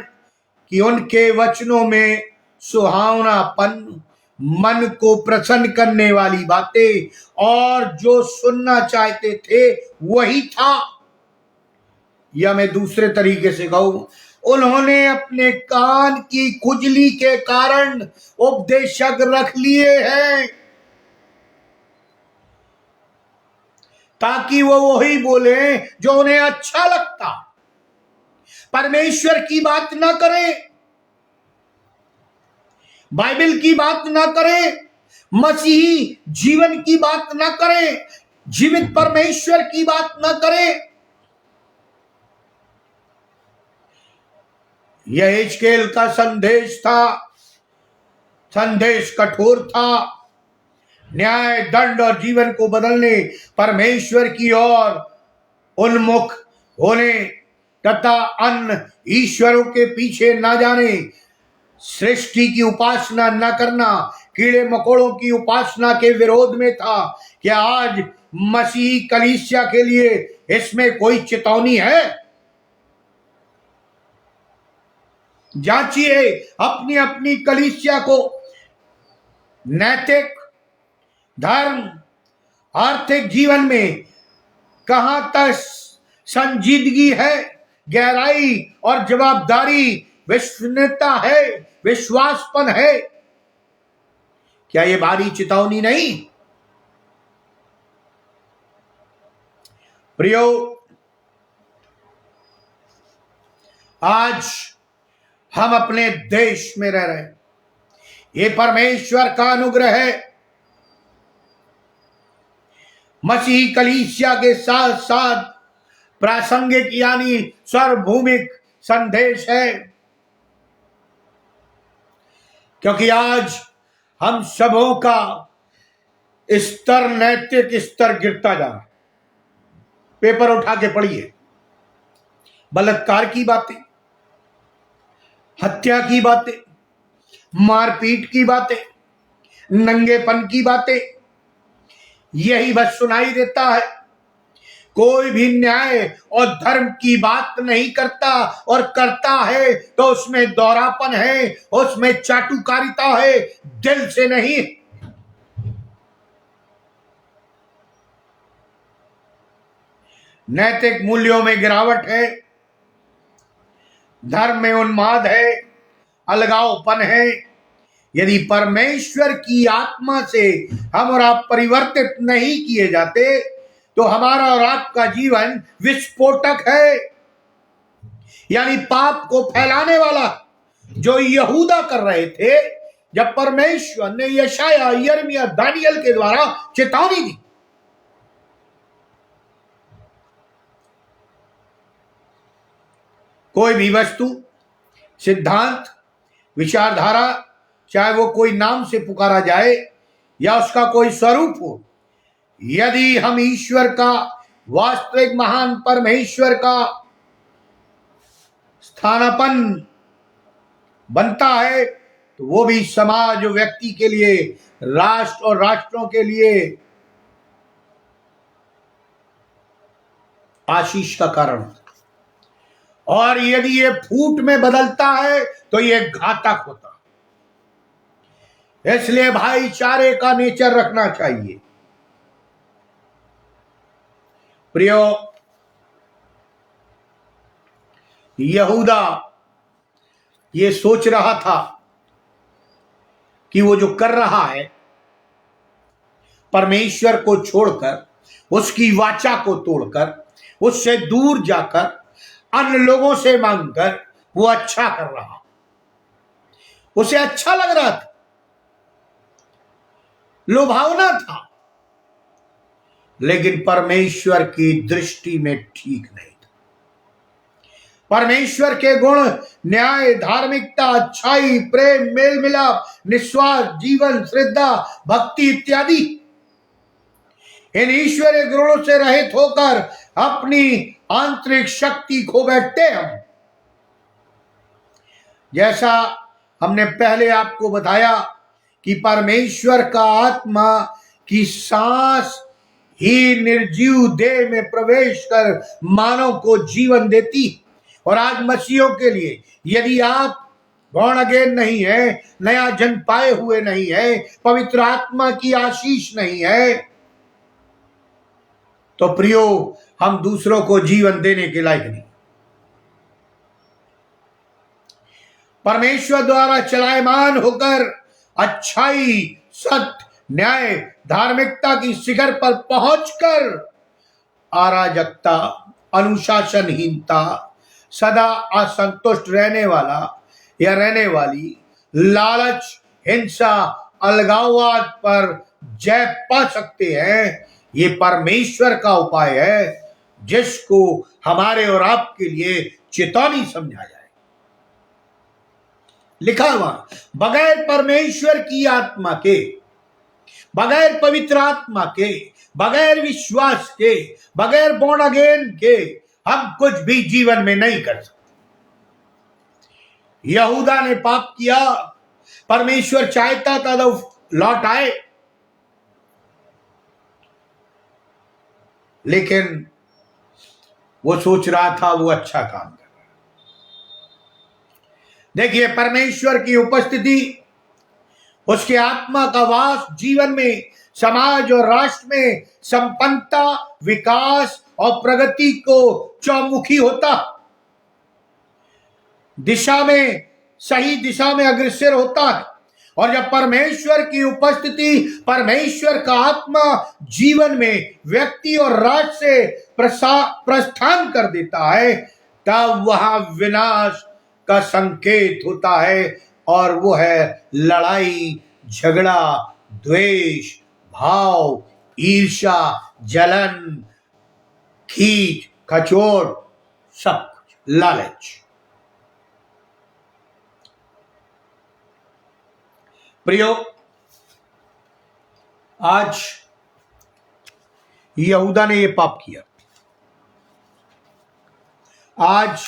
कि उनके वचनों में सुहावनापन, मन को प्रसन्न करने वाली बातें और जो सुनना चाहते थे वही था। या मैं दूसरे तरीके से कहूं, उन्होंने अपने कान की खुजली के कारण उपदेशक रख लिए हैं ताकि वो वही बोले जो उन्हें अच्छा लगता, परमेश्वर की बात ना करें, बाइबल की बात ना करें, मसीही जीवन की बात ना करें, जीवित परमेश्वर की बात ना करें। यह हिजकेल का संदेश था। संदेश कठोर था, न्याय, दंड और जीवन को बदलने, परमेश्वर की ओर उन्मुख होने तथा अन्य ईश्वरों के पीछे ना जाने, सृष्टि की उपासना न करना, कीड़े मकोड़ों की उपासना के विरोध में था। क्या आज मसीही कलीसिया के लिए इसमें कोई चेतावनी है? जांचिए अपनी अपनी कलीसिया को। नैतिक, धर्म, आर्थिक जीवन में कहां तक संजीदगी है, गहराई और जवाबदारी, विश्वसनीयता है, विश्वासपन है? क्या ये भारी चेतावनी नहीं? प्रियो, आज हम अपने देश में रह रहे हैं, ये परमेश्वर का अनुग्रह है। मसीही कलीसिया के साथ साथ प्रासंगिक यानी सार्वभौमिक संदेश है। क्योंकि आज हम सबों का स्तर, नैतिक स्तर गिरता जा रहा है। पेपर उठा के पढ़िए, बलात्कार की बातें, हत्या की बातें, मारपीट की बातें, नंगेपन की बातें, यही बस सुनाई देता है। कोई भी न्याय और धर्म की बात नहीं करता, और करता है तो उसमें दोहरापन है, उसमें चाटुकारिता है, दिल से नहीं। नैतिक मूल्यों में गिरावट है, धर्म में उन्माद है, अलगावपन है। यदि परमेश्वर की आत्मा से हम और आप परिवर्तित नहीं किए जाते तो हमारा और आपका जीवन विस्फोटक है, यानी पाप को फैलाने वाला, जो यहूदा कर रहे थे जब परमेश्वर ने यशाया, यिर्मयाह, दानियल के द्वारा चेतावनी दी। कोई भी वस्तु, सिद्धांत, विचारधारा, चाहे वो कोई नाम से पुकारा जाए या उसका कोई स्वरूप हो, यदि हम ईश्वर का, वास्तविक महान परमेश्वर का स्थानापन्न बनता है तो वो भी समाज, व्यक्ति के लिए, राष्ट्र और राष्ट्रों के लिए आशीष का कारण होता है। और यदि ये फूट में बदलता है तो ये घातक होता है। इसलिए भाईचारे का नेचर रखना चाहिए। प्रियो, यहूदा ये सोच रहा था कि वो जो कर रहा है, परमेश्वर को छोड़कर, उसकी वाचा को तोड़कर, उससे दूर जाकर, अन्य लोगों से मांगकर वो अच्छा कर रहा, उसे अच्छा लग रहा था, लुभावना था, लेकिन परमेश्वर की दृष्टि में ठीक नहीं था। परमेश्वर के गुण, न्याय, धार्मिकता, अच्छाई, प्रेम, मेल मिलाप, निस्वार्थ जीवन, श्रद्धा, भक्ति इत्यादि, इन ईश्वरीय गुणों से रहित होकर अपनी आंतरिक शक्ति खो बैठते हम। जैसा हमने पहले आपको बताया कि परमेश्वर का आत्मा की सांस ही निर्जीव देह में प्रवेश कर मानव को जीवन देती। और आज मसीहों के लिए, यदि आप बॉर्न अगेन नहीं है, नया जन्म पाए हुए नहीं है, पवित्र आत्मा की आशीष नहीं है, तो प्रियो, हम दूसरों को जीवन देने के लायक नहीं। परमेश्वर द्वारा चलायमान होकर अच्छाई, सत्य, न्याय, धार्मिकता की शिखर पर पहुंचकर अराजकता, अनुशासनहीनता, सदा असंतुष्ट रहने वाला या रहने वाली, लालच, हिंसा, अलगाववाद पर जय पा सकते हैं। ये परमेश्वर का उपाय है, जिसको हमारे और आपके लिए चेतावनी समझा जाए। लिखा हुआ, बगैर परमेश्वर की आत्मा के, बगैर पवित्र आत्मा के, बगैर विश्वास के, बगैर बॉर्न अगेन के हम कुछ भी जीवन में नहीं कर सकते। यहूदा ने पाप किया, परमेश्वर चाहता था तो लौट आए, लेकिन वो सोच रहा था वो अच्छा काम कर रहा है। देखिए, परमेश्वर की उपस्थिति, उसके आत्मा का वास जीवन में, समाज और राष्ट्र में संपन्नता, विकास और प्रगति को चौमुखी होता, दिशा में, सही दिशा में अग्रसर होता है। और जब परमेश्वर की उपस्थिति, परमेश्वर का आत्मा जीवन में व्यक्ति और राष्ट्र से प्रस्थान कर देता है, तब वहां विनाश का संकेत होता है, और वो है लड़ाई, झगड़ा, द्वेष, भाव, ईर्ष्या, जलन, खींच खचोट, सब कुछ, लालच। प्रियो, आज यहूदा ने ये पाप किया। आज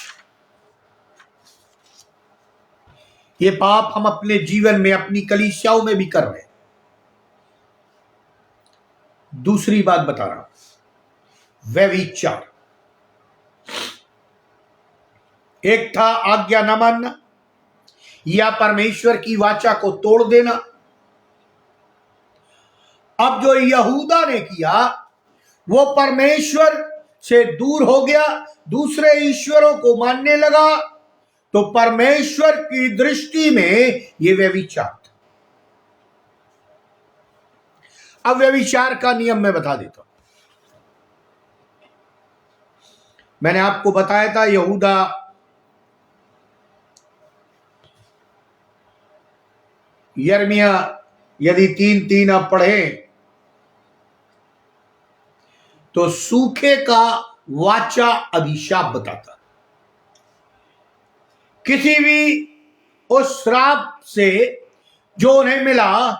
ये पाप हम अपने जीवन में, अपनी कलीसियाओं में भी कर रहे हैं। दूसरी बात बता रहा हूं, व्यभिचार। एक था आज्ञा न मानना या परमेश्वर की वाचा को तोड़ देना। अब जो यहूदा ने किया वो परमेश्वर से दूर हो गया, दूसरे ईश्वरों को मानने लगा, तो परमेश्वर की दृष्टि में यह व्यभिचार था। अब व्यभिचार का नियम मैं बता देता हूं। मैंने आपको बताया था यहूदा यिर्मयाह यदि 3:3 आप पढ़े तो सूखे का वाचा अभिशाप बताता। किसी भी उस श्राप से जो उन्हें मिला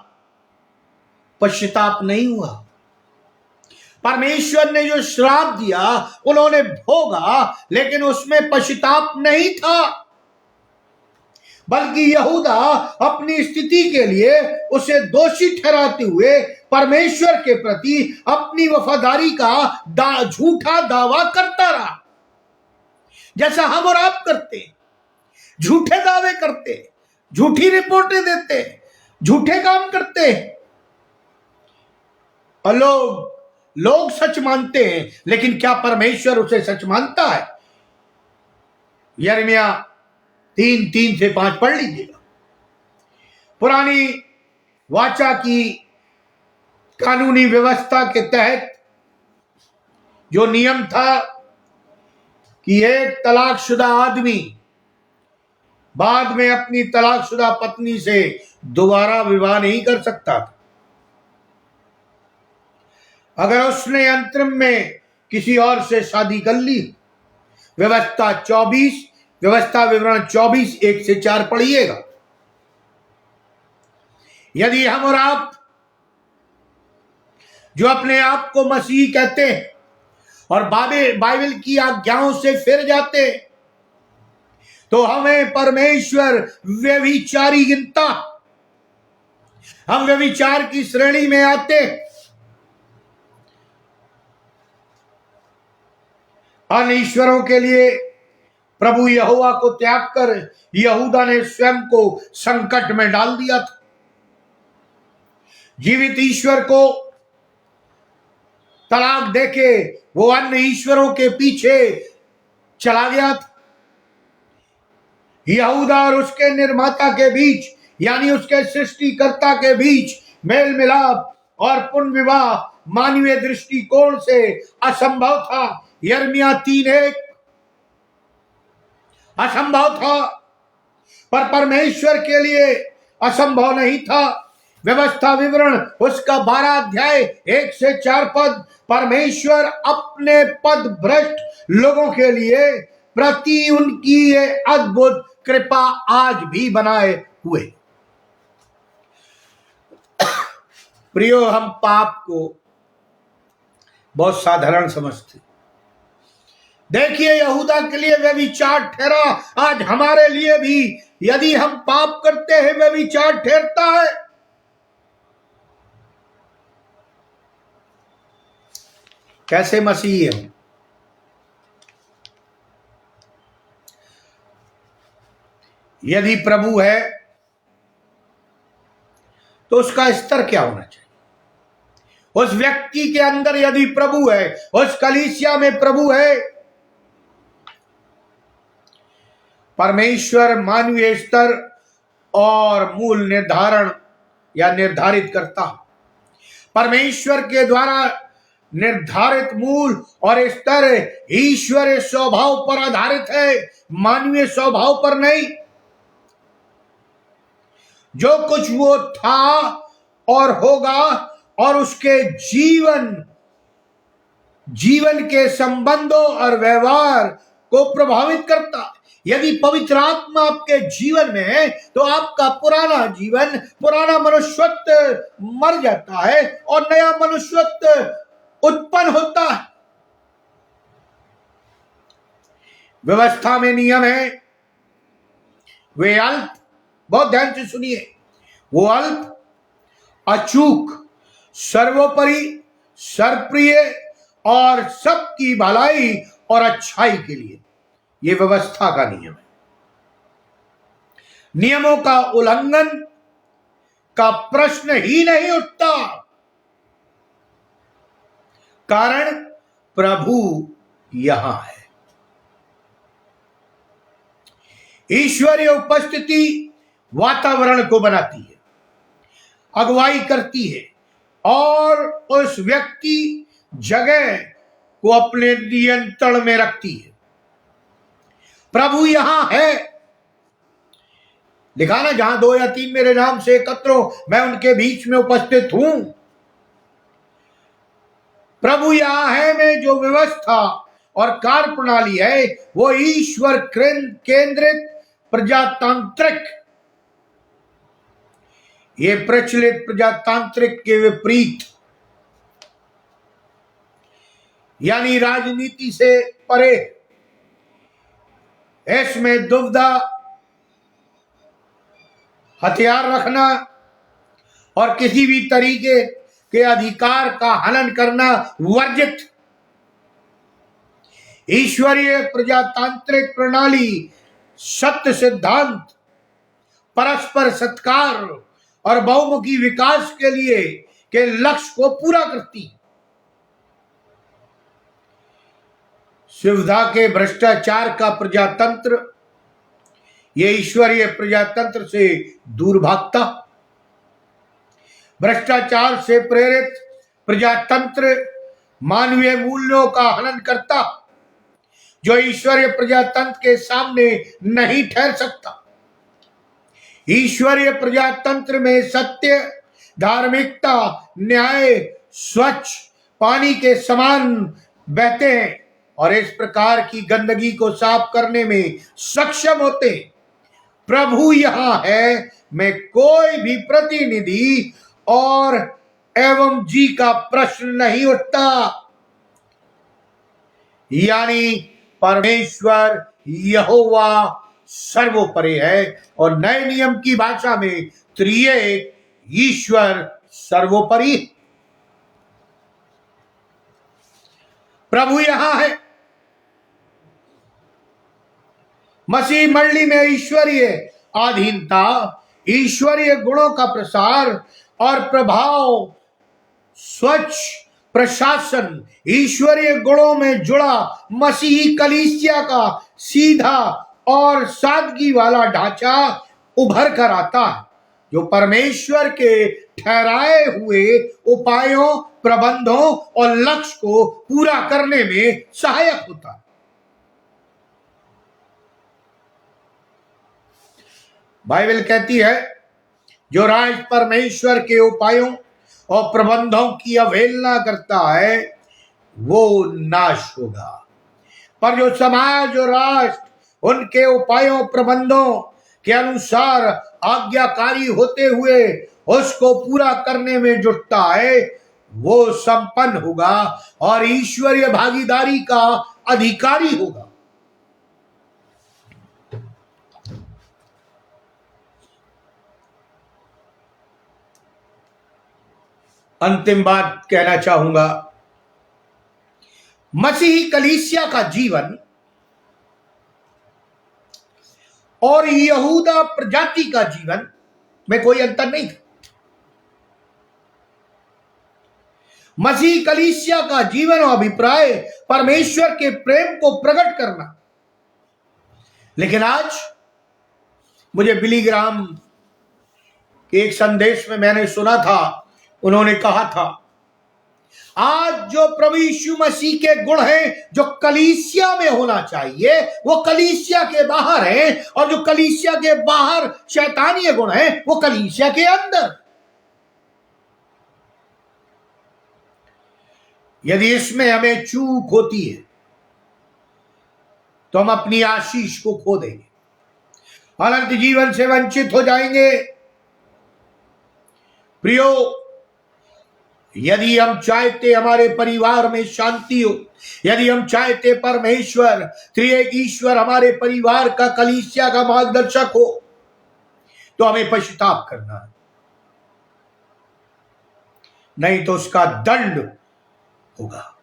पश्चाताप नहीं हुआ। परमेश्वर ने जो श्राप दिया उन्होंने भोगा, लेकिन उसमें पश्चाताप नहीं था, बल्कि यहूदा अपनी स्थिति के लिए उसे दोषी ठहराते हुए परमेश्वर के प्रति अपनी वफादारी का झूठा दावा करता रहा, जैसा हम और आप करते। झूठे दावे करते, झूठी रिपोर्टें देते, झूठे काम करते, और लोग सच मानते हैं, लेकिन क्या परमेश्वर उसे सच मानता है? यिर्मयाह 3:3 से 5 पढ़ लीजिएगा। पुरानी वाचा की कानूनी व्यवस्था के तहत जो नियम था कि एक तलाकशुदा आदमी बाद में अपनी तलाकशुदा पत्नी से दोबारा विवाह नहीं कर सकता था। अगर उसने अंतरिम में किसी और से शादी कर ली, व्यवस्था विवरण 24 1 से 4 पढ़िएगा। यदि हम और आप जो अपने आप को मसीही कहते हैं और बाइबल की आज्ञाओं से फिर जाते, तो हमें परमेश्वर व्यभिचारी गिनता। हम व्यभिचार की श्रेणी में आते। अन्य ईश्वरों के लिए प्रभु यहोवा को त्याग कर यहूदा ने स्वयं को संकट में डाल दिया था। जीवित ईश्वर को तलाक देके वो अन्य ईश्वरों के पीछे चला गया था। यहूदा और उसके निर्माता के बीच, यानी उसके सृष्टिकर्ता के बीच मेल मिलाप और पुनर्विवाह मानवीय दृष्टिकोण से असंभव था। यिर्मयाह 3:1 असंभव था, पर परमेश्वर के लिए असंभव नहीं था। व्यवस्था विवरण उसका 12 अध्याय 1 से 4 पद, परमेश्वर अपने पद भ्रष्ट लोगों के लिए प्रति उनकी ये अद्भुत कृपा आज भी बनाए हुए। प्रियो, हम पाप को बहुत साधारण समझते। देखिए, यहूदा के लिए व्यभिचार ठहरा, आज हमारे लिए भी यदि हम पाप करते हैं व्यभिचार ठहरता है। कैसे मसीही हम? यदि प्रभु है तो उसका स्तर क्या होना चाहिए? उस व्यक्ति के अंदर यदि प्रभु है, उस कलीसिया में प्रभु है, परमेश्वर मानवीय स्तर और मूल निर्धारण या निर्धारित करता। परमेश्वर के द्वारा निर्धारित मूल और स्तर ईश्वरीय स्वभाव पर आधारित है, मानवीय स्वभाव पर नहीं। जो कुछ वो था और होगा और उसके जीवन के संबंधों और व्यवहार को प्रभावित करता। यदि पवित्र आत्मा आपके जीवन में है तो आपका पुराना जीवन, पुराना मनुष्यत्व मर जाता है और नया मनुष्यत्व उत्पन्न होता है। व्यवस्था में नियम है, वे अल्प, बहुत ध्यान से सुनिए, वो अल्प, अचूक, सर्वोपरि, सर्वप्रिय और सबकी भलाई और अच्छाई के लिए, ये व्यवस्था का नियम है। नियमों का उल्लंघन का प्रश्न ही नहीं उठता, कारण प्रभु यहां है। ईश्वरीय उपस्थिति वातावरण को बनाती है, अगुवाई करती है और उस व्यक्ति जगह को अपने नियंत्रण में रखती है। प्रभु यहां है। लिखा ना, जहां 2 या 3 मेरे नाम से एकत्र हो, मैं उनके बीच में उपस्थित हूं। प्रभु यहां है में जो व्यवस्था और कार्य प्रणाली है वो ईश्वर केंद्रित प्रजातांत्रिक, ये प्रचलित प्रजातांत्रिक के विपरीत, यानी राजनीति से परे, इसमें दुविधा, हथियार रखना और किसी भी तरीके के अधिकार का हनन करना वर्जित। ईश्वरीय प्रजातांत्रिक प्रणाली सत्य सिद्धांत, परस्पर सत्कार और बहुमुखी विकास के लिए के लक्ष्य को पूरा करती। सुविधा के भ्रष्टाचार का प्रजातंत्र ये ईश्वरीय प्रजातंत्र से दूर भागता। भ्रष्टाचार से प्रेरित प्रजातंत्र मानवीय मूल्यों का हनन करता, जो ईश्वरीय प्रजातंत्र के सामने नहीं ठहर सकता। ईश्वरीय प्रजातंत्र में सत्य, धार्मिकता, न्याय स्वच्छ पानी के समान बहते हैं और इस प्रकार की गंदगी को साफ करने में सक्षम होते हैं। प्रभु यहां है में कोई भी प्रतिनिधि और एवं जी का प्रश्न नहीं उठता, यानी परमेश्वर यहोवा सर्वोपरि है और नए नियम की भाषा में त्रिएक ईश्वर सर्वोपरि। प्रभु यहां है। मसीह मंडली में ईश्वरीय अधीनता, ईश्वरीय गुणों का प्रसार और प्रभाव, स्वच्छ प्रशासन, ईश्वरीय गुणों में जुड़ा मसीही कलीसिया का सीधा और सादगी वाला ढांचा उभर कर आता है, जो परमेश्वर के ठहराए हुए उपायों, प्रबंधों और लक्ष्य को पूरा करने में सहायक होता है। बाइबल कहती है, जो राज परमेश्वर के उपायों और प्रबंधों की अवहेलना करता है वो नाश होगा, पर जो समाज और राष्ट्र उनके उपायों प्रबंधों के अनुसार आज्ञाकारी होते हुए उसको पूरा करने में जुटता है वो संपन्न होगा और ईश्वरीय भागीदारी का अधिकारी होगा। अंतिम बात कहना चाहूंगा, मसीही कलीसिया का जीवन और यहूदा प्रजाति का जीवन में कोई अंतर नहीं था। मसीही कलीसिया का जीवन और अभिप्राय परमेश्वर के प्रेम को प्रकट करना। लेकिन आज मुझे बिली ग्राहम के एक संदेश में मैंने सुना था, उन्होंने कहा था, आज जो प्रभु यीशु मसीह के गुण हैं जो कलीसिया में होना चाहिए वो कलीसिया के बाहर है, और जो कलीसिया के बाहर शैतानी गुण है वो कलीसिया के अंदर। यदि इसमें हमें चूक होती है तो हम अपनी आशीष को खो देंगे, अनंत जीवन से वंचित हो जाएंगे। प्रियो, यदि हम चाहते हमारे परिवार में शांति हो, यदि हम चाहते परमेश्वर त्रिएक ईश्वर हमारे परिवार का, कलीसिया का मार्गदर्शक हो, तो हमें पश्चाताप करना है, नहीं तो उसका दंड होगा।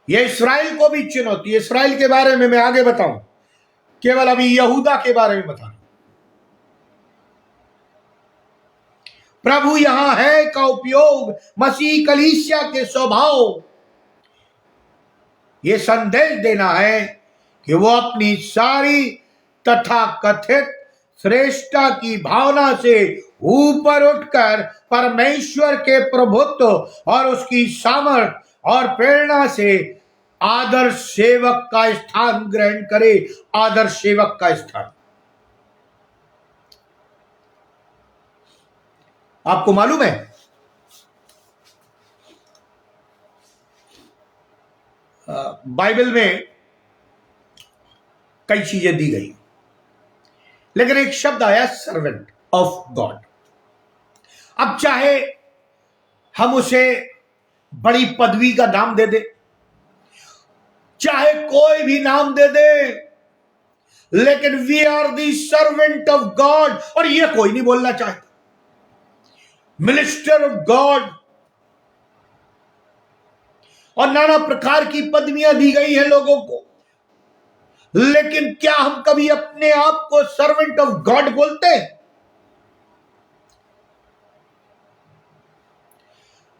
यह इस्राएल को भी चुनौती है। इस्राएल के बारे में मैं आगे बताऊं, केवल अभी यहूदा के बारे में बताऊं। प्रभु यहां है का उपयोग मसीह कलीसिया के स्वभाव, यह संदेश देना है कि वो अपनी सारी तथा कथित श्रेष्ठता की भावना से ऊपर उठकर परमेश्वर के प्रभुत्व और उसकी सामर्थ और प्रेरणा से आदर्श सेवक का स्थान ग्रहण करे। आदर्श सेवक का स्थान, आपको मालूम है बाइबल में कई चीजें दी गई, लेकिन एक शब्द आया सर्वेंट ऑफ गॉड। अब चाहे हम उसे बड़ी पदवी का नाम दे दे, चाहे कोई भी नाम दे दे, लेकिन we are the servant of God. और यह कोई नहीं बोलना चाहता, मिनिस्टर ऑफ गॉड, और नाना प्रकार की पदवियां दी गई हैं लोगों को, लेकिन क्या हम कभी अपने आप को सर्वेंट ऑफ गॉड बोलते हैं?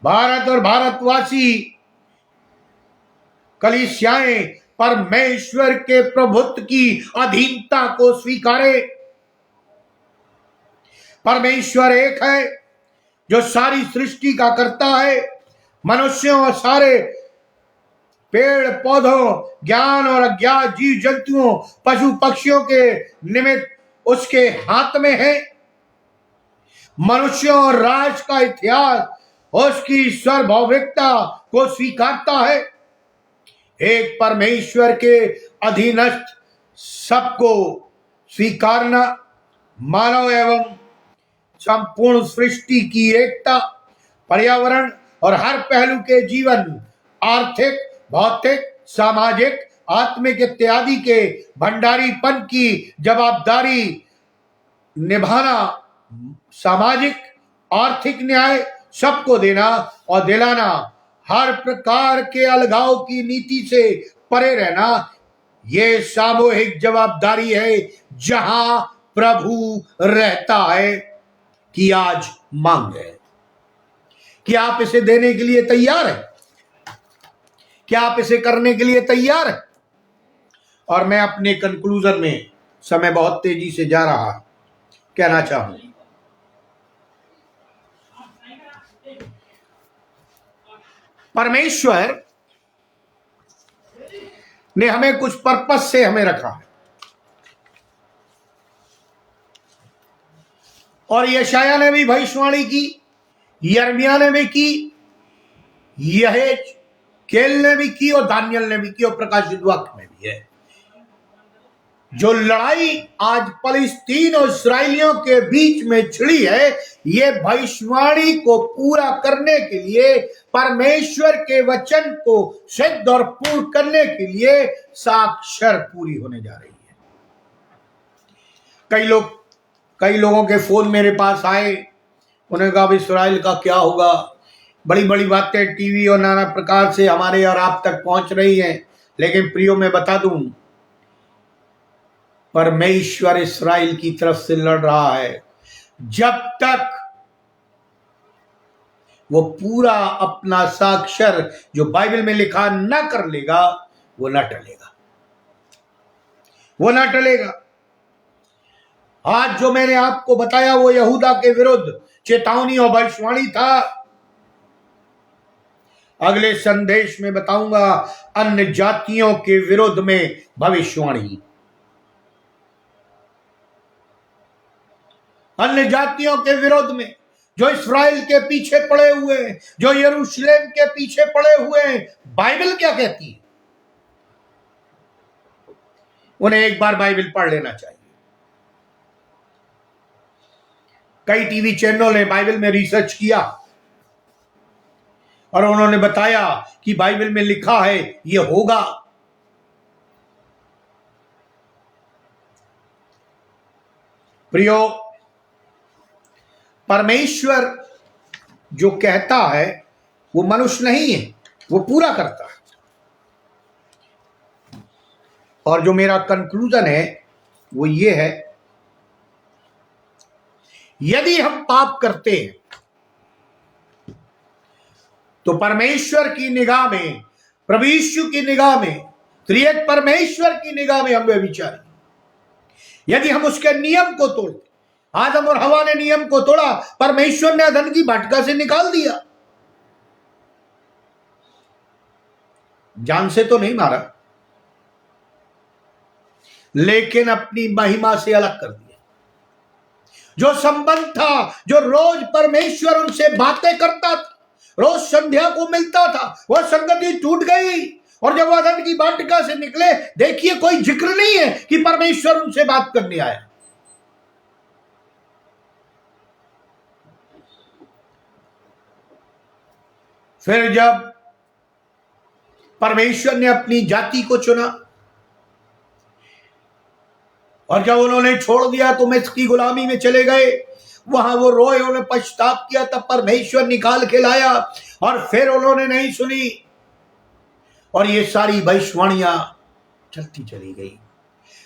भारत और भारतवासी कलीसियाएं परमेश्वर के प्रभुत्व की अधीनता को स्वीकारे। परमेश्वर एक है जो सारी सृष्टि का करता है, मनुष्यों और सारे पेड़ पौधों, ज्ञान और अज्ञात जीव जंतुओं, पशु पक्षियों के निमित्त उसके हाथ में है। मनुष्यों और राज का इतिहास उसकी सार्वभौमिकता को स्वीकारता है। एक परमेश्वर के अधीनस्थ सबको स्वीकारना मानव एवं संपूर्ण सृष्टि की एकता, पर्यावरण और हर पहलू के जीवन, आर्थिक, भौतिक, सामाजिक, आत्मिक इत्यादि के भंडारीपन की जवाबदारी निभाना, सामाजिक आर्थिक न्याय सबको देना और दिलाना, हर प्रकार के अलगाव की नीति से परे रहना, ये सामूहिक जवाबदारी है जहां प्रभु रहता है। कि आज मांग है कि आप इसे देने के लिए तैयार हैं? क्या आप इसे करने के लिए तैयार हैं? और मैं अपने कंक्लूजन में, समय बहुत तेजी से जा रहा है, कहना चाहूं, परमेश्वर ने हमें कुछ पर्पस से हमें रखा है, और यशाया ने भी भविष्यवाणी की, यिर्मयाह ने भी की, यहेजकेल ने भी की, और दानियल ने भी की, और प्रकाशित वाक्य में भी है। जो लड़ाई आज फलस्तीन और इस्राएलियों के बीच में छिड़ी है, ये भविष्यवाणी को पूरा करने के लिए, परमेश्वर के वचन को सिद्ध और पूर्ण करने के लिए साक्षर पूरी होने जा रही है। कई लोगों के फोन मेरे पास आए, उन्होंने कहा इस्राएल का क्या होगा। बड़ी बड़ी बातें टीवी और नाना प्रकार से हमारे और आप तक पहुंच रही हैं, लेकिन प्रियो मैं बता दूं, परमेश्वर इस्राएल की तरफ से लड़ रहा है। जब तक वो पूरा अपना साक्षर जो बाइबल में लिखा न कर लेगा, वो न टलेगा, वो न टलेगा। आज जो मैंने आपको बताया वो यहूदा के विरुद्ध चेतावनी और भविष्यवाणी था। अगले संदेश में बताऊंगा अन्य जातियों के विरुद्ध में भविष्यवाणी, अन्य जातियों के विरोध में जो इस्राएल के पीछे पड़े हुए हैं, जो यरूशलेम के पीछे पड़े हुए हैं। बाइबल क्या कहती है? उन्हें एक बार बाइबल पढ़ लेना चाहिए। कई टीवी चैनलों ने बाइबल में रिसर्च किया और उन्होंने बताया कि बाइबल में लिखा है ये होगा। प्रियो, परमेश्वर जो कहता है वो मनुष्य नहीं है, वो पूरा करता है। और जो मेरा कंक्लूजन है वो ये है, यदि हम पाप करते हैं तो परमेश्वर की निगाह में, प्रभु यीशु की निगाह में, त्रिएक परमेश्वर की निगाह में हम व्यभिचारी। यदि हम उसके नियम को तोड़ते, आदम और हवा ने नियम को तोड़ा, परमेश्वर ने अदन की भटका से निकाल दिया, जान से तो नहीं मारा, लेकिन अपनी महिमा से अलग कर दिया। जो संबंध था, जो रोज परमेश्वर उनसे बातें करता था, रोज संध्या को मिलता था, वह संगति टूट गई। और जब अदन की वाटिका से निकले, देखिए कोई जिक्र नहीं है कि परमेश्वर उनसे बात करने आया। फिर जब परमेश्वर ने अपनी जाति को चुना और जब उन्होंने छोड़ दिया तो मिस्र की गुलामी में चले गए, वहां वो रोए, उन्होंने पश्चाताप किया, तब परमेश्वर निकाल के लाया और फिर उन्होंने नहीं सुनी और ये सारी भविष्यवाणियां चलती चली गई।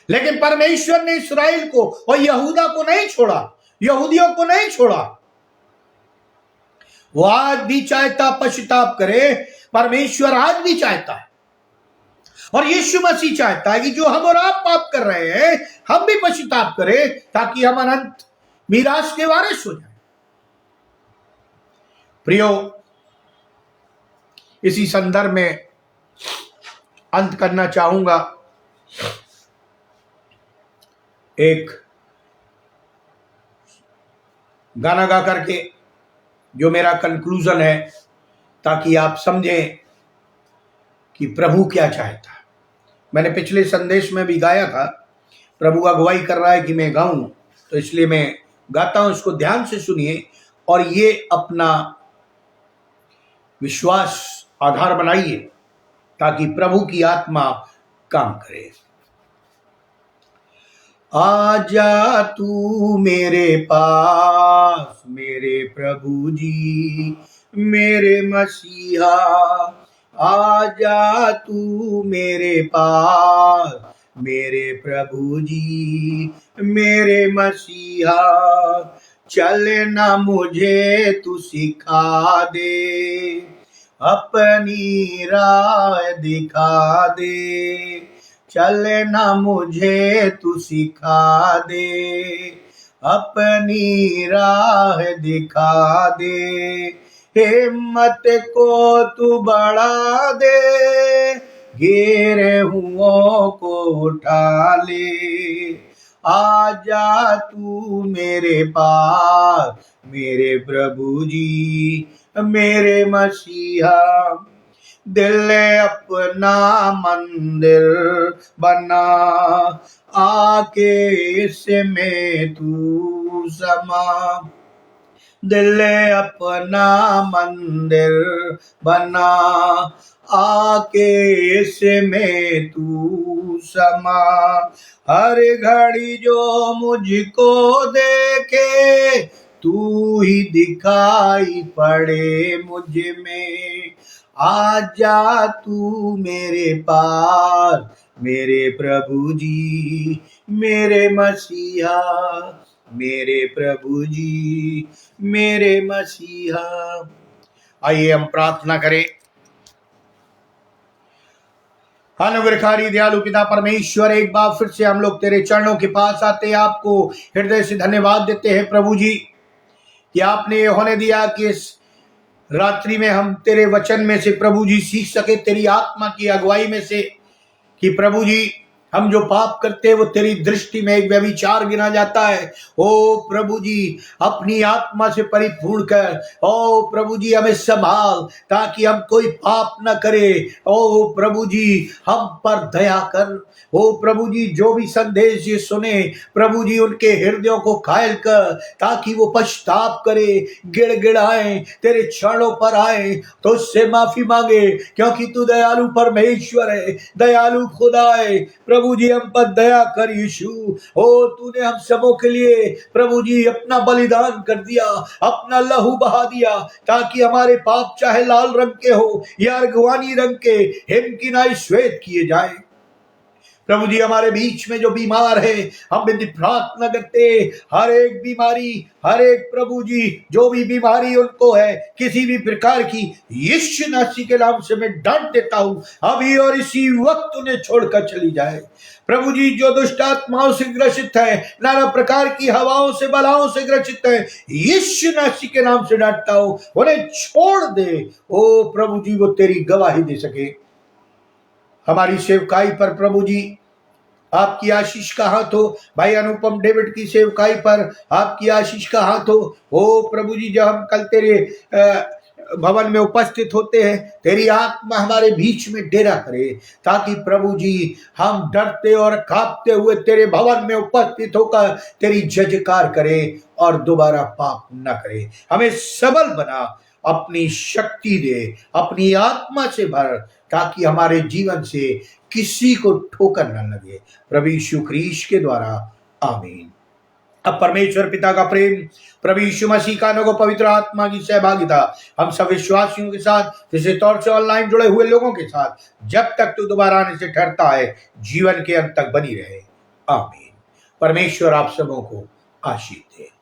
लेकिन परमेश्वर ने इस्राएल को और यहूदा को नहीं छोड़ा, यहूदियों को नहीं छोड़ा। वो आज भी चाहता पश्चाताप करे, परमेश्वर आज भी चाहता है और यीशु मसीह चाहता है कि जो हम और आप पाप कर रहे हैं हम भी पश्चाताप करें, ताकि हम अनंत मीरास के वारिस हो जाए। प्रियो, इसी संदर्भ में अंत करना चाहूंगा एक गाना गा करके, जो मेरा कंक्लूजन है, ताकि आप समझें कि प्रभु क्या चाहता है। मैंने पिछले संदेश में भी गाया था, प्रभु अगुवाई कर रहा है कि मैं गाऊं, तो इसलिए मैं गाता हूं। इसको ध्यान से सुनिए और ये अपना विश्वास आधार बनाइए ताकि प्रभु की आत्मा काम करे। आजा तू मेरे पास मेरे प्रभु जी, मेरे मसीहा, आजा तू मेरे पास मेरे प्रभु जी, मेरे मसीहा, चलना मुझे तू सिखा दे, अपनी राह दिखा दे, चलना मुझे तू सिखा दे, अपनी राह दिखा दे, हिम्मत को तू बढ़ा दे, गिरे हुओं को उठा ले, आजा तू मेरे पास मेरे प्रभु जी, मेरे मसीहा, दिल अपना मंदिर बना, आके इसमें तू समा, दिल अपना मंदिर बना, आके इसमें तू समा, हर घड़ी जो मुझको देखे तू ही दिखाई पड़े मुझ में, आजा तू मेरे पास मेरे प्रभु जी, मेरे मसीहा, मेरे प्रभु जी, मेरे मसीहा। आइए हम प्रार्थना करें। अनुग्रहकारी दयालु पिता परमेश्वर, एक बार फिर से हम लोग तेरे चरणों के पास आते हैं, आपको हृदय से धन्यवाद देते हैं प्रभु जी कि आपने ये होने दिया कि इस रात्रि में हम तेरे वचन में से प्रभु जी सीख सके, तेरी आत्मा की अगुवाई में से, कि प्रभु जी हम जो पाप करते हैं वो तेरी दृष्टि में एक व्यभिचार गिना जाता है। ओ प्रभु जी, अपनी आत्मा से परिपूर्ण कर। ओ प्रभु जी, हमें संभाल ताकि हम कोई पाप न करे। ओ प्रभु जी, हम पर दया कर। ओ प्रभु जी, जो भी संदेश ये सुने प्रभु जी, उनके हृदयों को घायल कर ताकि वो पश्चाताप करे, गिड़गिड़ाए, तेरे चरणों पर आए तो उससे माफी मांगे, क्योंकि तू दयालु परमेश्वर है, दयालु खुदा है। प्रभु जी, हम पर दया कर यीशु। ओ तूने हम सबों के लिए प्रभु जी अपना बलिदान कर दिया, अपना लहू बहा दिया, ताकि हमारे पाप चाहे लाल रंग के हो या अर्गवानी रंग के, हिमकिनाई श्वेत किए जाए। प्रभु जी, हमारे बीच में जो बीमार है, हम यदि प्रार्थना करते, हर एक बीमारी, हर एक प्रभु जी जो भी बीमारी उनको है किसी भी प्रकार की, यीशु मसीह के नाम से मैं डांट देता हूं, अभी और इसी वक्त उन्हें छोड़कर चली जाए। प्रभु जी, जो दुष्ट आत्माओं से ग्रसित है, नाना प्रकार की हवाओं से, बलाओं से ग्रसित है, यीशु मसीह के नाम से डांटता हूं, उन्हें छोड़ दे। ओ प्रभु जी, वो तेरी गवाही दे सके। हमारी सेवकाई पर प्रभु जी आपकी आशीष का हाथ हो। भाई अनुपम डेविड की सेवकाई पर आपकी आशीष का हाथ हो। ओ प्रभु जी, जब हम कल तेरे भवन में उपस्थित होते हैं, तेरी आत्मा हमारे बीच में डेरा करे, ताकि प्रभु जी हम डरते और कांपते हुए तेरे भवन में उपस्थित होकर तेरी जयकार करें और दोबारा पाप न करें। हमें सबल बना, अपनी शक्ति दे, अपनी आत्मा से भर, ताकि हमारे जीवन से किसी को ठोकर न लगे। प्रभु यीशु ख्रीस्त के द्वारा, आमीन। अब परमेश्वर पिता का प्रेम, प्रभु यीशु मसीह का अनुग्रह, पवित्र आत्मा की सहभागिता हम सब विश्वासियों के साथ, विशेष तौर से ऑनलाइन जुड़े हुए लोगों के साथ, जब तक तू दोबारा आने से ठहरता है, जीवन के अंत तक बनी रहे। आमीन। परमेश्वर आप सबों को आशीष दे।